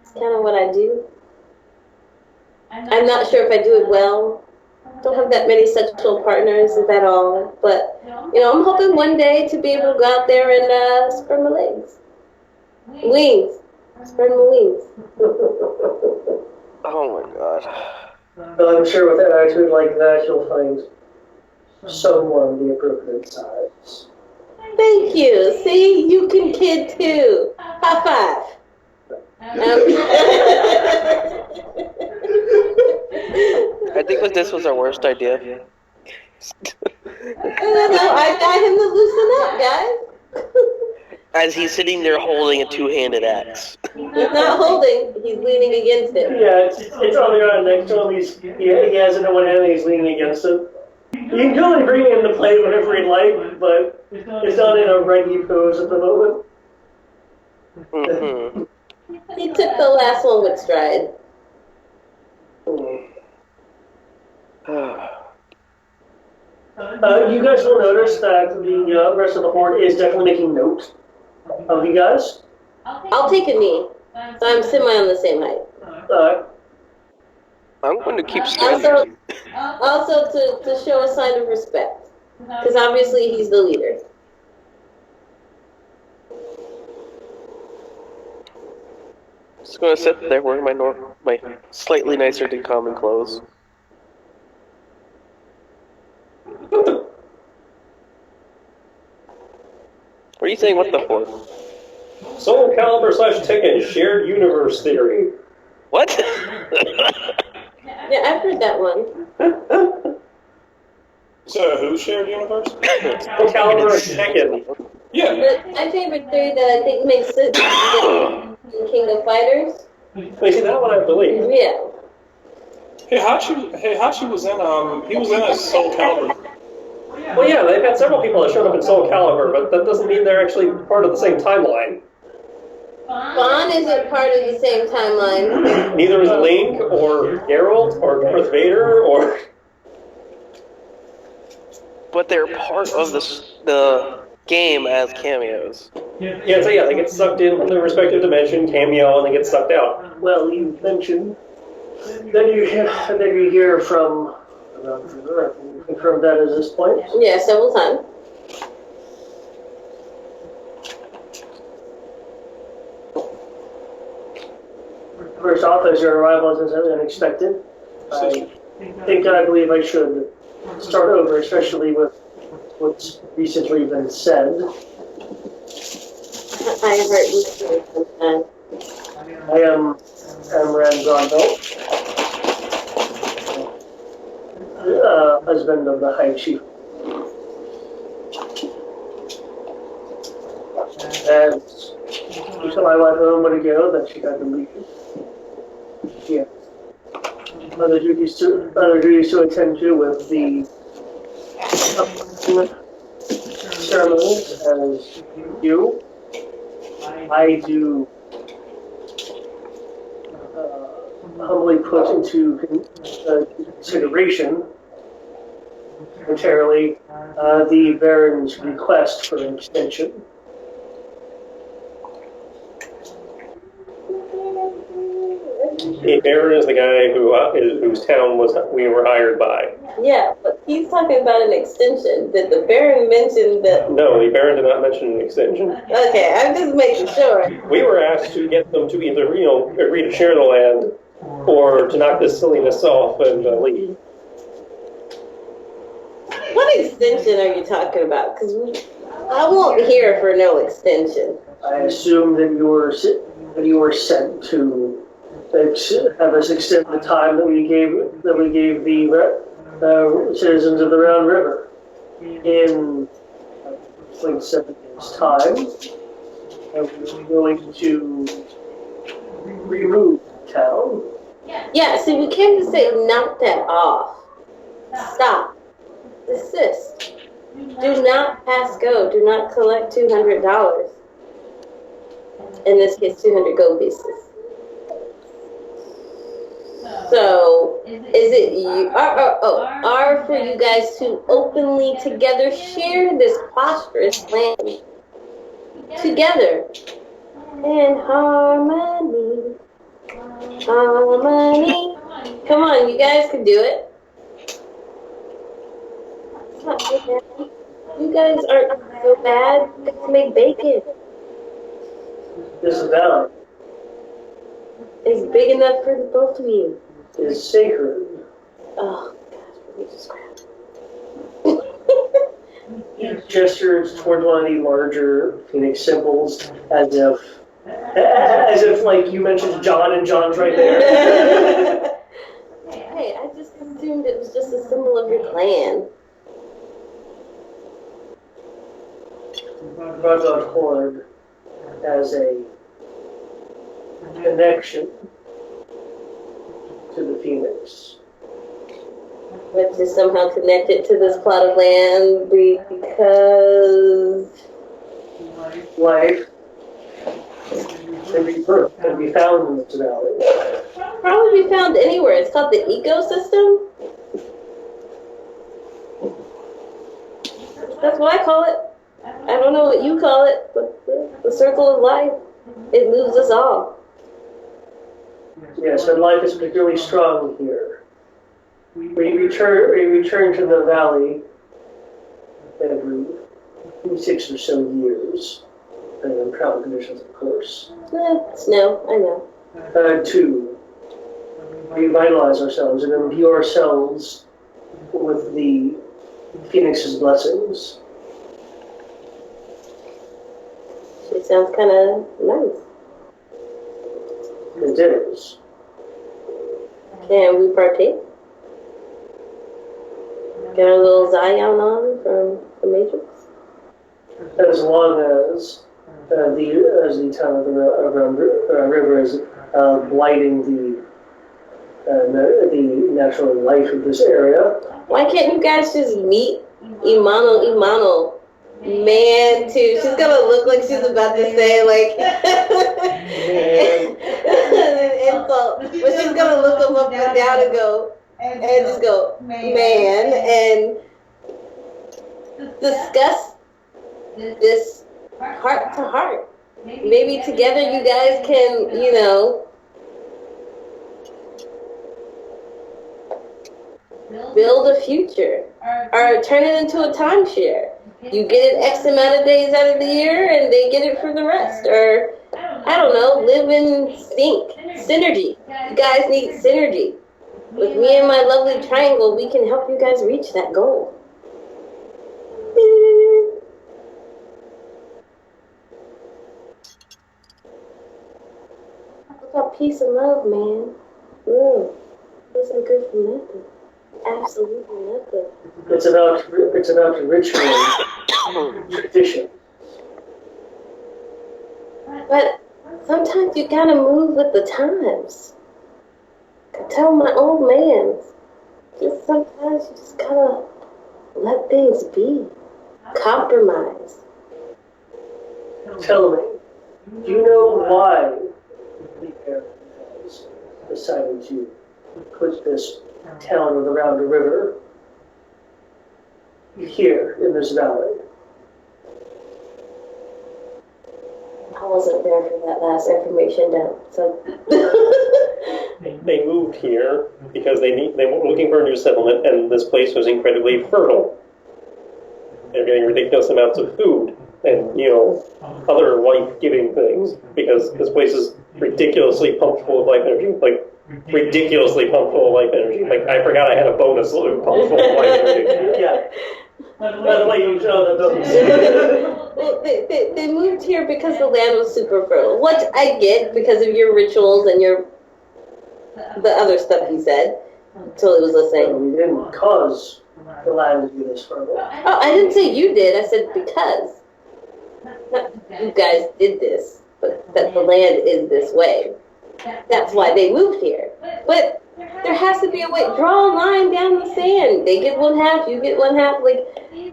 It's kind of what I do. I'm not sure if I do it well. Don't have that many sexual partners, if at all. But, I'm hoping one day to be able to go out there and spread my legs. Wings. Spread my wings. Oh my god. But I'm sure with an attitude like that, you'll find someone the appropriate size. Thank you. See, you can kid too. High five. I think this was our worst idea. No, I got him to loosen up, guys. As he's sitting there holding a two-handed axe. He's not holding, he's leaning against it. Yeah, it's on the ground next to him. He has it in one hand and he's leaning against it. You can totally bring it into play whenever he'd like, but it's not in a ready pose at the moment. Mm-hmm. He took the last one with stride. You guys will notice that the rest of the horde is definitely making note of you guys. I'll take a knee, so I'm semi on the same height. I'm going to keep standing. Also to show a sign of respect, because obviously he's the leader. Just going to sit there wearing my slightly nicer than common clothes. What are you saying? What the for? Soul Calibur / Tekken shared universe theory. What? Yeah, I've heard that one. So, who shared universe? Soul Calibur and Tekken. Yeah. But my favorite theory that I think makes sense is King of Fighters. Wait, see that one I believe. Yeah. Heihachi was in he was in a Soul Calibur. Well, yeah, they've had several people that showed up in Soul Calibur, but that doesn't mean they're actually part of the same timeline. Vaughn isn't part of the same timeline. Neither is Link, or Geralt, or Darth Vader, or... But they're part of the game as cameos. Yeah, so yeah, they get sucked in from their respective dimension, cameo, and they get sucked out. Well, you mentioned, then you hear from, confirm that at this point. Yeah, several times. First off, as your arrival is unexpected, I believe I should start over, especially with what's recently been said. I heard you say sometime. I am Amran Grondel, husband of the High Chief. And you told my wife a moment ago that she got to leave. Yeah. Other duties to attend to with the ceremonies as you. I do humbly put into consideration momentarily the Baron's request for an extension. The Baron is the guy whose town we were hired by. Yeah, but he's talking about an extension. Did the Baron mention that? No, the Baron did not mention an extension. Okay, I'm just making sure. We were asked to get them to either, agree to share the land, or to knock this silliness off and leave. What extension are you talking about? Because I won't hear for no extension. I assume that you were sent to have us extend the time that we gave the citizens of the Round River in 7 days' time, and we're going to remove the town. Yeah, see, we came to say knock that off. Stop. Desist. Do not pass go. Do not collect $200. In this case, 200 gold pieces. So, is it you? Are for you guys to openly together share this prosperous land together in harmony? Harmony. Come on, you guys can do it. It's not so bad. You guys aren't so bad. You guys make bacon. This valley It's big enough for the both of you. is sacred. Oh, gosh, religious crap. He gestures toward one of the larger Phoenix symbols, as if like you mentioned John, and John's right there. Hey, I just assumed it was just a symbol of your clan. Rudolph Horde as a connection to the Phoenix. Which is somehow connected to this plot of land because... Life and rebirth can be found in this valley. Probably be found anywhere. It's called the ecosystem. That's what I call it. I don't know what you call it, but the circle of life. It moves us all. Yes, and life is particularly strong here. We return to the valley every 6 or so years, depending on travel conditions, of course. Snow, I know. To revitalize ourselves and imbue ourselves with the Phoenix's blessings. It sounds kind of nice. It is. Can we partake? Get a little Zion on from the Matrix? As long as the town of the river is blighting and the natural life of this area. Why can't you guys just meet Imano, man, too? She's gonna look like she's about to say, like, an insult. But she's gonna look him up and down and just go, man, and discuss this heart to heart. Maybe together you guys can, build a future or turn it into a timeshare. You get it X amount of days out of the year and they get it for the rest. Or, I don't know, live in sync. Synergy. You guys need synergy. With me and my lovely triangle, we can help you guys reach that goal. What about peace and love, man? Isn't good for nothing. Absolutely nothing. It's about ritual and tradition. But sometimes you gotta move with the times. I tell my old man, just sometimes you just gotta let things be. Compromise. Tell me, do you know why the Baron has decided to put this town around the river here in this valley? I wasn't there for that last information dump, so. They moved here because they were looking for a new settlement, and this place was incredibly fertile. They're getting ridiculous amounts of food and, other life-giving things because this place is ridiculously pumped full of life energy. Like, ridiculously pumped full of life energy. Like, I forgot I had a bonus loop pumped full of life energy. Yeah. By the way, you know the They moved here because the land was super fertile, which I get because of your rituals and the other stuff you said. Totally was listening. We didn't cause the land to be this fertile. Oh, I didn't say you did. I said because. Not you guys did this, but that the land is this way. That's why they moved here. But there has to be a way. Draw a line down the sand. They get one half, you get one half. Like,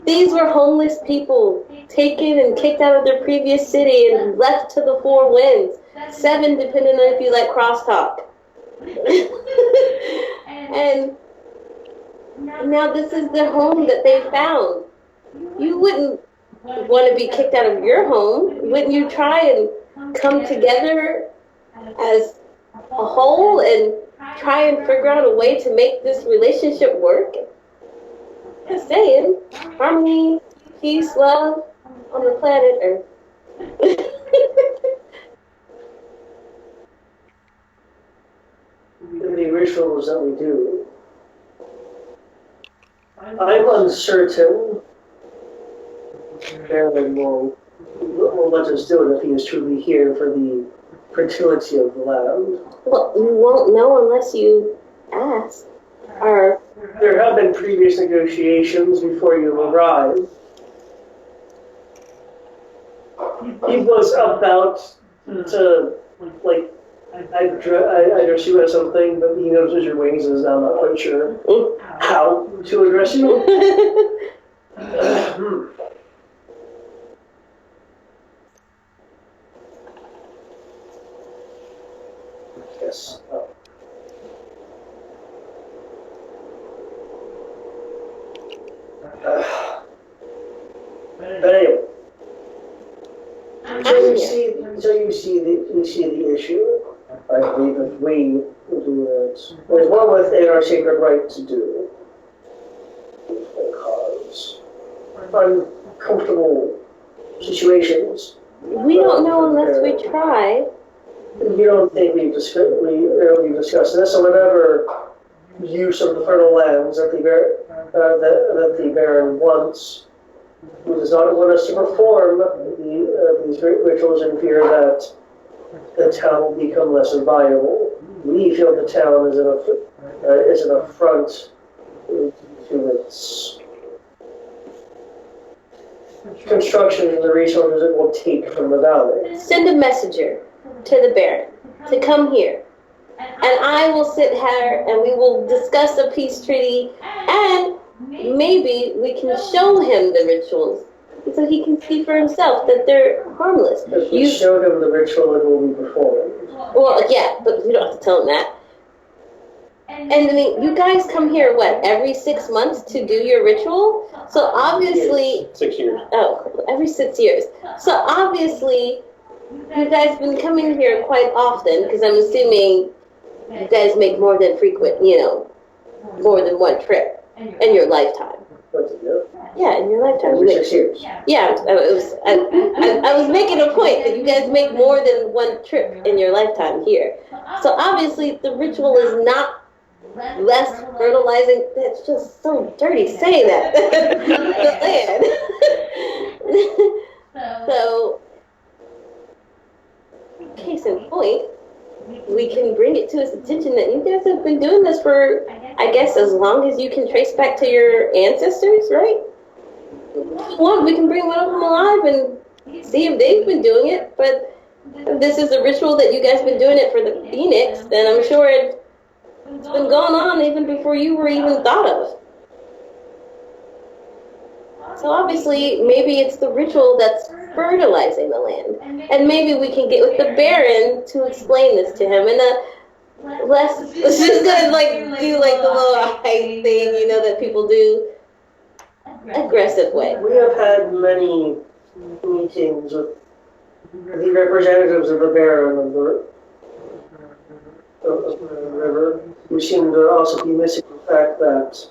these were homeless people taken and kicked out of their previous city and left to the four winds. 7, depending on if you like crosstalk. And now this is their home that they found. You wouldn't want to be kicked out of your home. Wouldn't you try and come together as a whole and try and figure out a way to make this relationship work? Just saying. Harmony, peace, love on the planet Earth. The rituals that we do. I'm uncertain Baron will let us do it if he is truly here for the fertility of the land. Well, you won't know unless you ask. Or there have been previous negotiations before you arrived. He was about to, like, I address you as something, but he notices your wings and is now not quite sure how to address you. Yes. But anyway, so you see the issue. I believe that we will do that. There's one within our sacred right to do. Cause uncomfortable situations. We don't know unless we try. You don't think we've discussed this, so whenever use of the fertile lands that the Baron wants, who does not want us to perform these rituals in fear that the town will become less viable. We feel the town is an affront to its construction and the resources it will take from the valley. Send a messenger to the Baron to come here and I will sit here and we will discuss a peace treaty, and maybe we can show him the rituals so he can see for himself that they're harmless. If you showed him the ritual, it will be performed. Well, yeah, but you don't have to tell him that. And I mean, you guys come here, what, every 6 months to do your ritual? So obviously... 6 years. Oh, every 6 years. So obviously, you guys have been coming here quite often, because I'm assuming you guys make more than frequent, more than one trip in your lifetime. What's it do? Yeah, in your lifetime. Every 6 years. Yeah, I was making a point that you guys make more than one trip in your lifetime here. So obviously, the ritual is not less fertilizing. That's just so dirty saying that. The land. So, case in point, we can bring it to his attention that you guys have been doing this for, I guess, as long as you can trace back to your ancestors, right? Well, we can bring one of them alive and see if they've been doing it, but if this is a ritual that you guys have been doing it for the Phoenix, then I'm sure it's been going on even before you were even thought of. So obviously, maybe it's the ritual that's fertilizing the land. And maybe we can get with the Baron to explain this to him in a less, it's just gonna do the little eye thing, that people do, aggressive way. We have had many meetings with the representatives of the Baron of the river, who seem to also be missing the fact that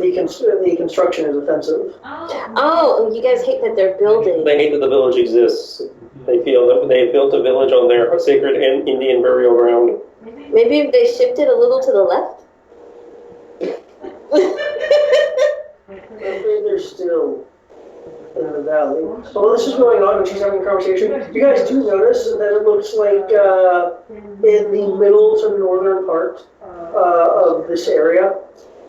the construction is offensive. Oh, you guys hate that they're building. They hate that the village exists. They feel that they built a village on their sacred Indian burial ground. Maybe if they shifted a little to the left? They're still in the valley. While this is going on and she's having a conversation, you guys do notice that it looks like in the middle to northern part of this area,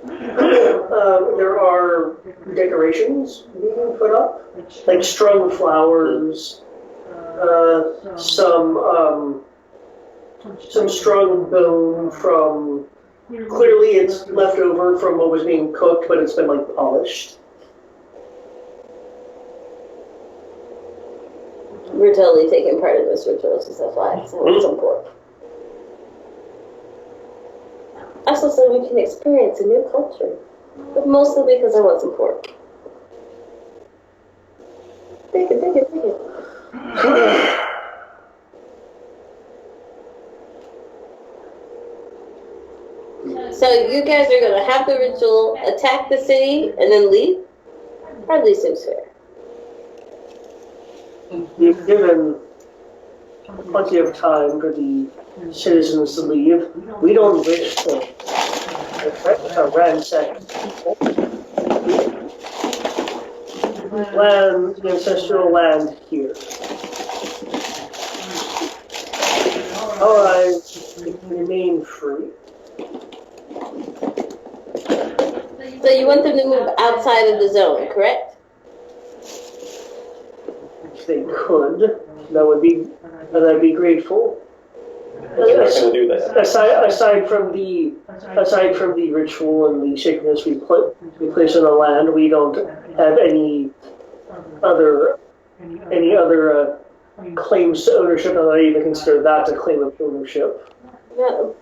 there are decorations being put up, like strung flowers, some strung bone from, clearly it's left over from what was being cooked, but it's been polished. We're totally taking part in this ritual, just FYI, so it's on board. Also, so we can experience a new culture, but mostly because I want some pork. Thank you. So you guys are going to have the ritual, attack the city, and then leave? Hardly seems fair. You've given plenty of time for the citizens to leave. We don't wish to ransack land, ancestral land here. Our lives remain free. So you want them to move outside of the zone, correct? If they could, that'd be grateful. They're not going to do that. Aside from the ritual and the sacredness we place on the land, we don't have any other claims to ownership, and I even consider that a claim of ownership. No,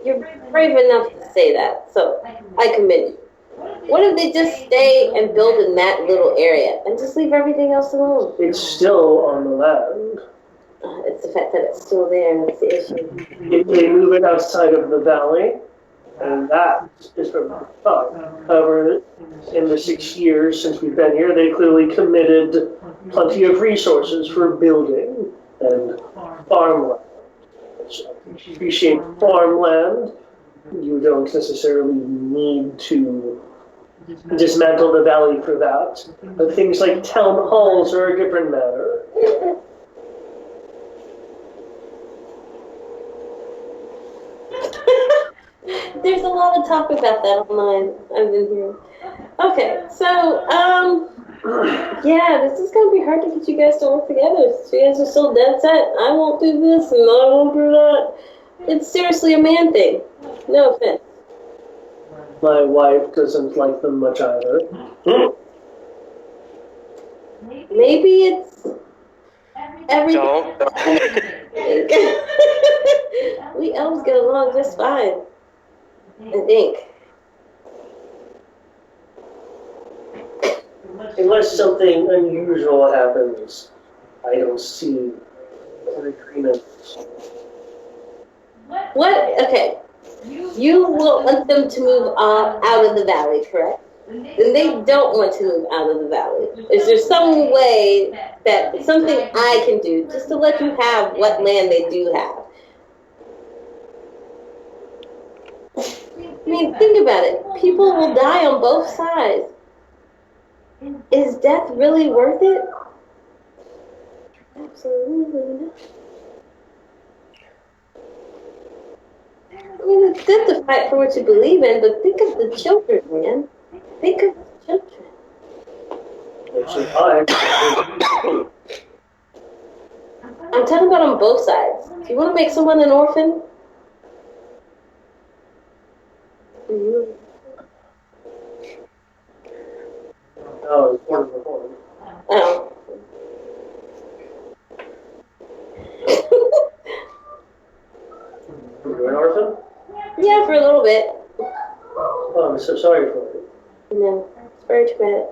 you're brave enough to say that, so I commend you. What if they just stay and build in that little area and just leave everything else alone? It's still on the land. It's the fact that it's still there that's the issue. If they move it outside of the valley, and that is from up. However, in the 6 years since we've been here, they clearly committed plenty of resources for building and farmland. So, if you appreciate farmland, you don't necessarily need to dismantle the valley for that. But things like town halls are a different matter. There's a lot of talk about that online. I've been hearing. Okay, so, Yeah, this is gonna be hard to get you guys to work together. You guys are so dead set. I won't do this and I won't do that. It's seriously a man thing. No offense. My wife doesn't like them much either. Maybe it's every. Don't. We elves get along just fine. I think. Unless something unusual happens, I don't see an agreement. What? Okay. You want them to move out of the valley, correct? And they don't want to move out of the valley. Is there some way that something I can do just to let you have what land they do have? I mean, think about it. People will die on both sides. Is death really worth it? Absolutely not. I mean, it's good to fight for what you believe in, but think of the children, man. Think of the children. Actually, fine. I'm talking about on both sides. Do you want to make someone an orphan? No, it's one of the one. Oh. You're an orphan? Yeah, for a little bit. Oh, I'm so sorry for it. No, it's very traumatic.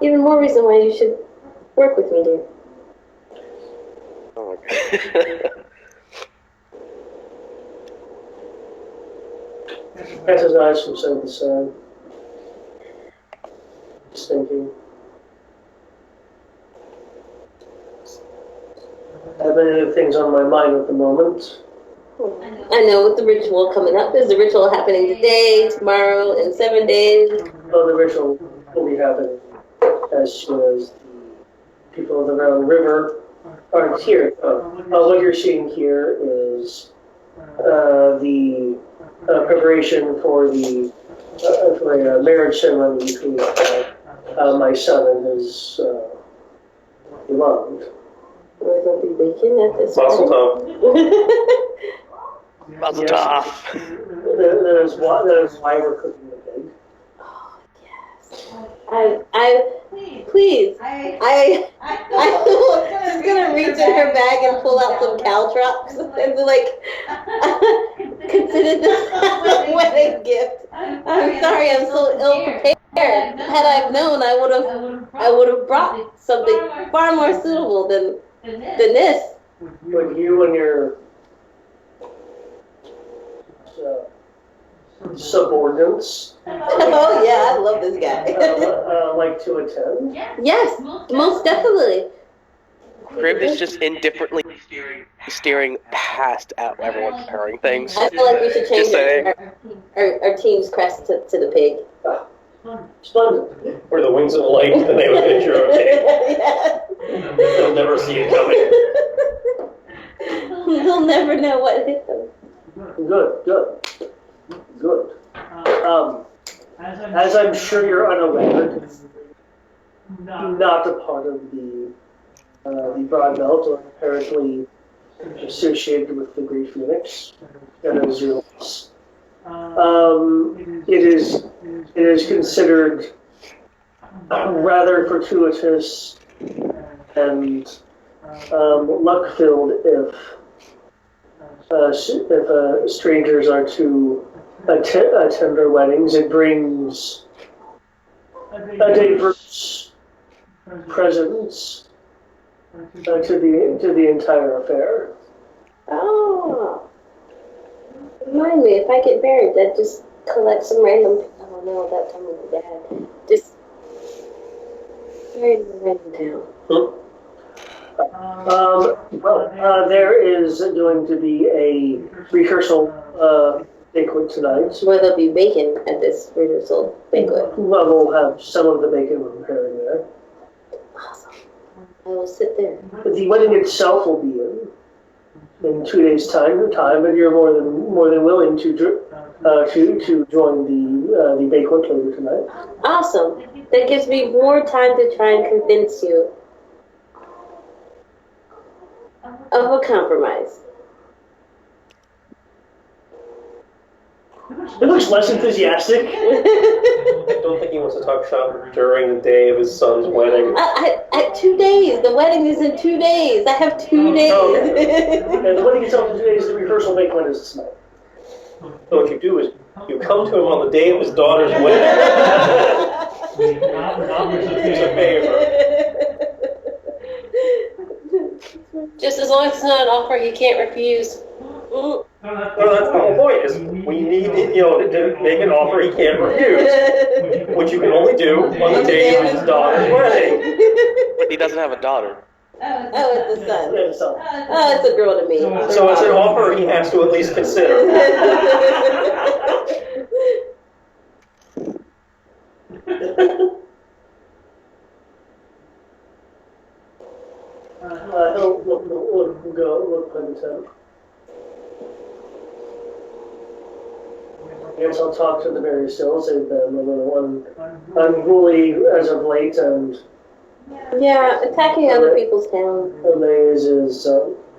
Even more reason why you should work with me, dear. Oh my god. Catch his eyes from side to side. Just thinking. I have many other things on my mind at the moment. I know, with the ritual coming up, there's a ritual happening today, tomorrow, in 7 days. Well, the ritual will be happening as soon as the people of the Round River are here. What you're seeing here is the preparation for a marriage ceremony between my son and his beloved. We're going to be baking at this Mazel wedding. tov. Mazel Yes. tov. That is why we're cooking the pig. Please. I'm just gonna reach in her bag and pull out some caltrops and be like, consider this a wedding gift. I'm sorry, I'm so ill prepared. Had I known, I would have brought something far more suitable than this. But you and your subordinates Oh yeah, I love this guy. like to attend. Yes, most definitely. Crib is just indifferently staring past at everyone preparing things. I feel like we should change Just saying. our team's crest to the pig. Splendid. Or the wings of light, and they would hit your Yeah. They'll never see it coming. They'll never know what hit them. Good. As I'm sure you're unaware, not a part of the Broad Belt, or apparently associated with the Great Phoenix. That is your loss. It is considered rather fortuitous and luck-filled if strangers are to attend our weddings. It brings a diverse presence to the entire affair. Oh. Remind me, if I get married, that just collect some random. I don't know that time with my dad. Just married in a random town. There is going to be a rehearsal banquet tonight. Where there'll be bacon at this rehearsal banquet. Well, we'll have some of the bacon we're preparing there. Awesome. I will sit there. But the wedding itself will be in 2 days' time, but you're more than willing to to join the banquet later tonight. Awesome. That gives me more time to try and convince you of a compromise. It looks less enthusiastic. I don't think he wants to talk shop during the day of his son's wedding. 2 days. The wedding is in 2 days. I have 2 days. Oh, okay. And the wedding itself in 2 days, the rehearsal banquet is tonight. So what you do is you come to him on the day of his daughter's wedding. It's a favor. Just as long as it's not an offer he can't refuse. Well, that's the whole point. Is we need to make an offer he can't refuse, which you can only do on the day of his daughter's wedding. But he doesn't have a daughter. Oh, it's a son. Yeah, so. Oh, it's a girl to me. So it's an offer he has to at least consider. He'll go look by the tent. I guess I'll talk to the various stills. They've been a little unruly as of late, and Yeah, attacking other people's towns.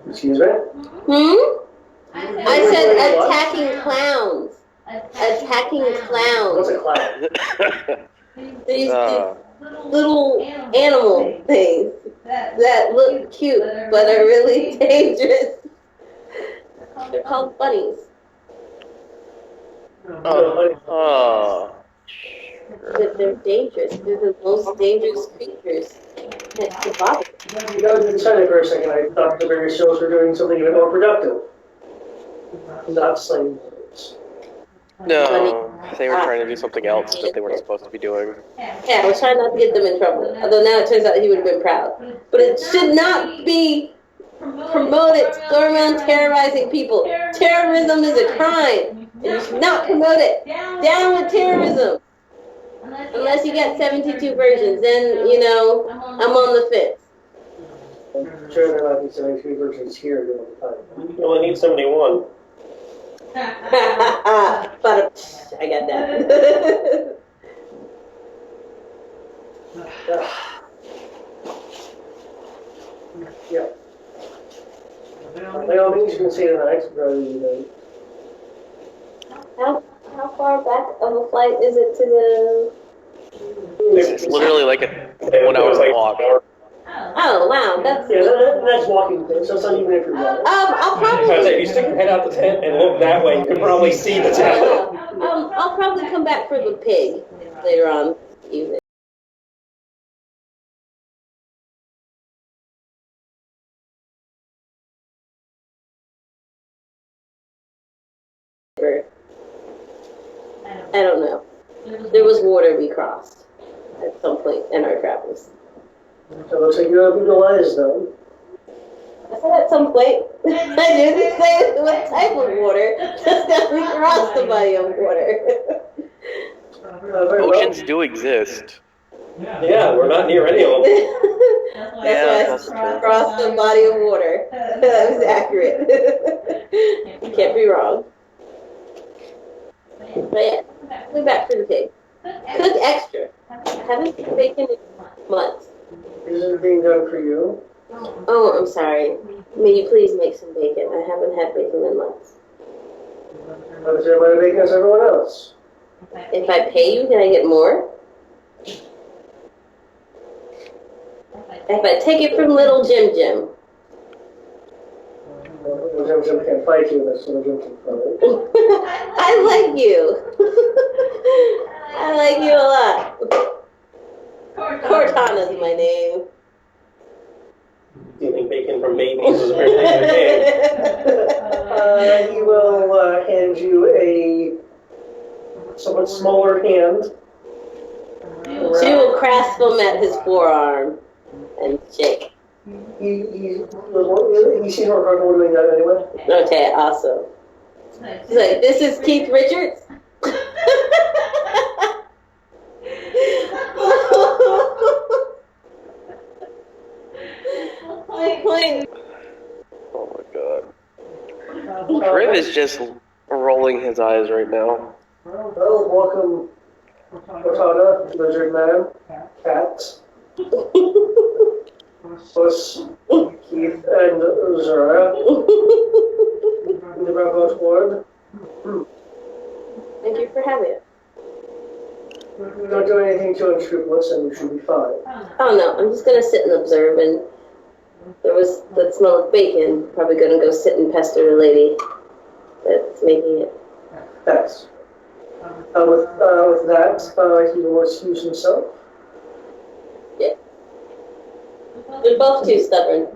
excuse me? I said attacking clowns. Attacking What's clowns. a clown? These little animal things that look cute but are really dangerous. They're called bunnies. Oh. But they're dangerous. They're the most dangerous creatures to bother. You know, decided for a second. I thought the various shows were doing something a bit more productive, not slaying birds. No, they were trying to do something else that they weren't supposed to be doing. Yeah, I was trying not to get them in trouble. Although now it turns out he would have been proud. But it should not be promoted to go around terrorizing people. Terrorism is a crime. And you should not promote it. Down with terrorism. Unless you got 72 versions, then, I'm on the fence. I'm sure there might be 73 versions here at the time. You only need 71. But I got that. Yeah. By all means, you can say tonight, rather than How far back of a flight is it to the... It's literally like a 1 hour walk. Oh, wow, that's... that's walking thing, so it's not even if you're running. I'll So I probably... say, if you stick your head out the tent and look that way, you can probably see the town. I'll probably come back for the pig later on this evening. I don't know. There was water we crossed at some point in our travels. So it looks like you opened your eyes, though. I said at some point. I didn't say what type of water, just that we crossed the body of water. Very well. Oceans do exist. Yeah, we're not near any of them. That's why I crossed the body of water. That was accurate. You can't be wrong. But yeah, we're back for the pig. Cook extra. I haven't eaten bacon in months. Is it being done for you? Oh, I'm sorry. May you please make some bacon? I haven't had bacon in months. How does everybody make as everyone else? If I pay you, can I get more? If I take it from Little Jim Jim. Well, Jim can't fight you, that's what Jim can fight. I like you. I like you a lot. Cortana's my name. Stealing bacon from babies is apparently your game. He will hand you a somewhat smaller hand. She will grasp him at his forearm and shake. He sees more comfortable doing that anyway. Okay, awesome. She's like, this is Keith Richards? Oh my god. Grim is just rolling his eyes right now. Well, welcome, Cortana, Lizard Man, Cat, Puss, Keith, and Zara. In the Bravo Squad. Thank you for having it. Don't do anything too unscrupulous and you should be fine. Oh no, I'm just gonna sit and observe, and there was that smell of bacon. Probably gonna go sit and pester the lady that's making it. Thanks. With that, he will excuse himself. Yeah. They're both too stubborn.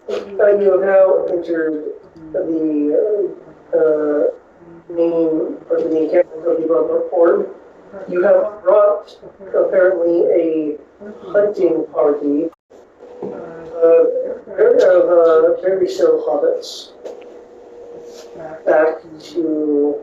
You have now entered the main part of the encampment of the Bravo Horde. You have brought apparently a hunting party of very still hobbits back to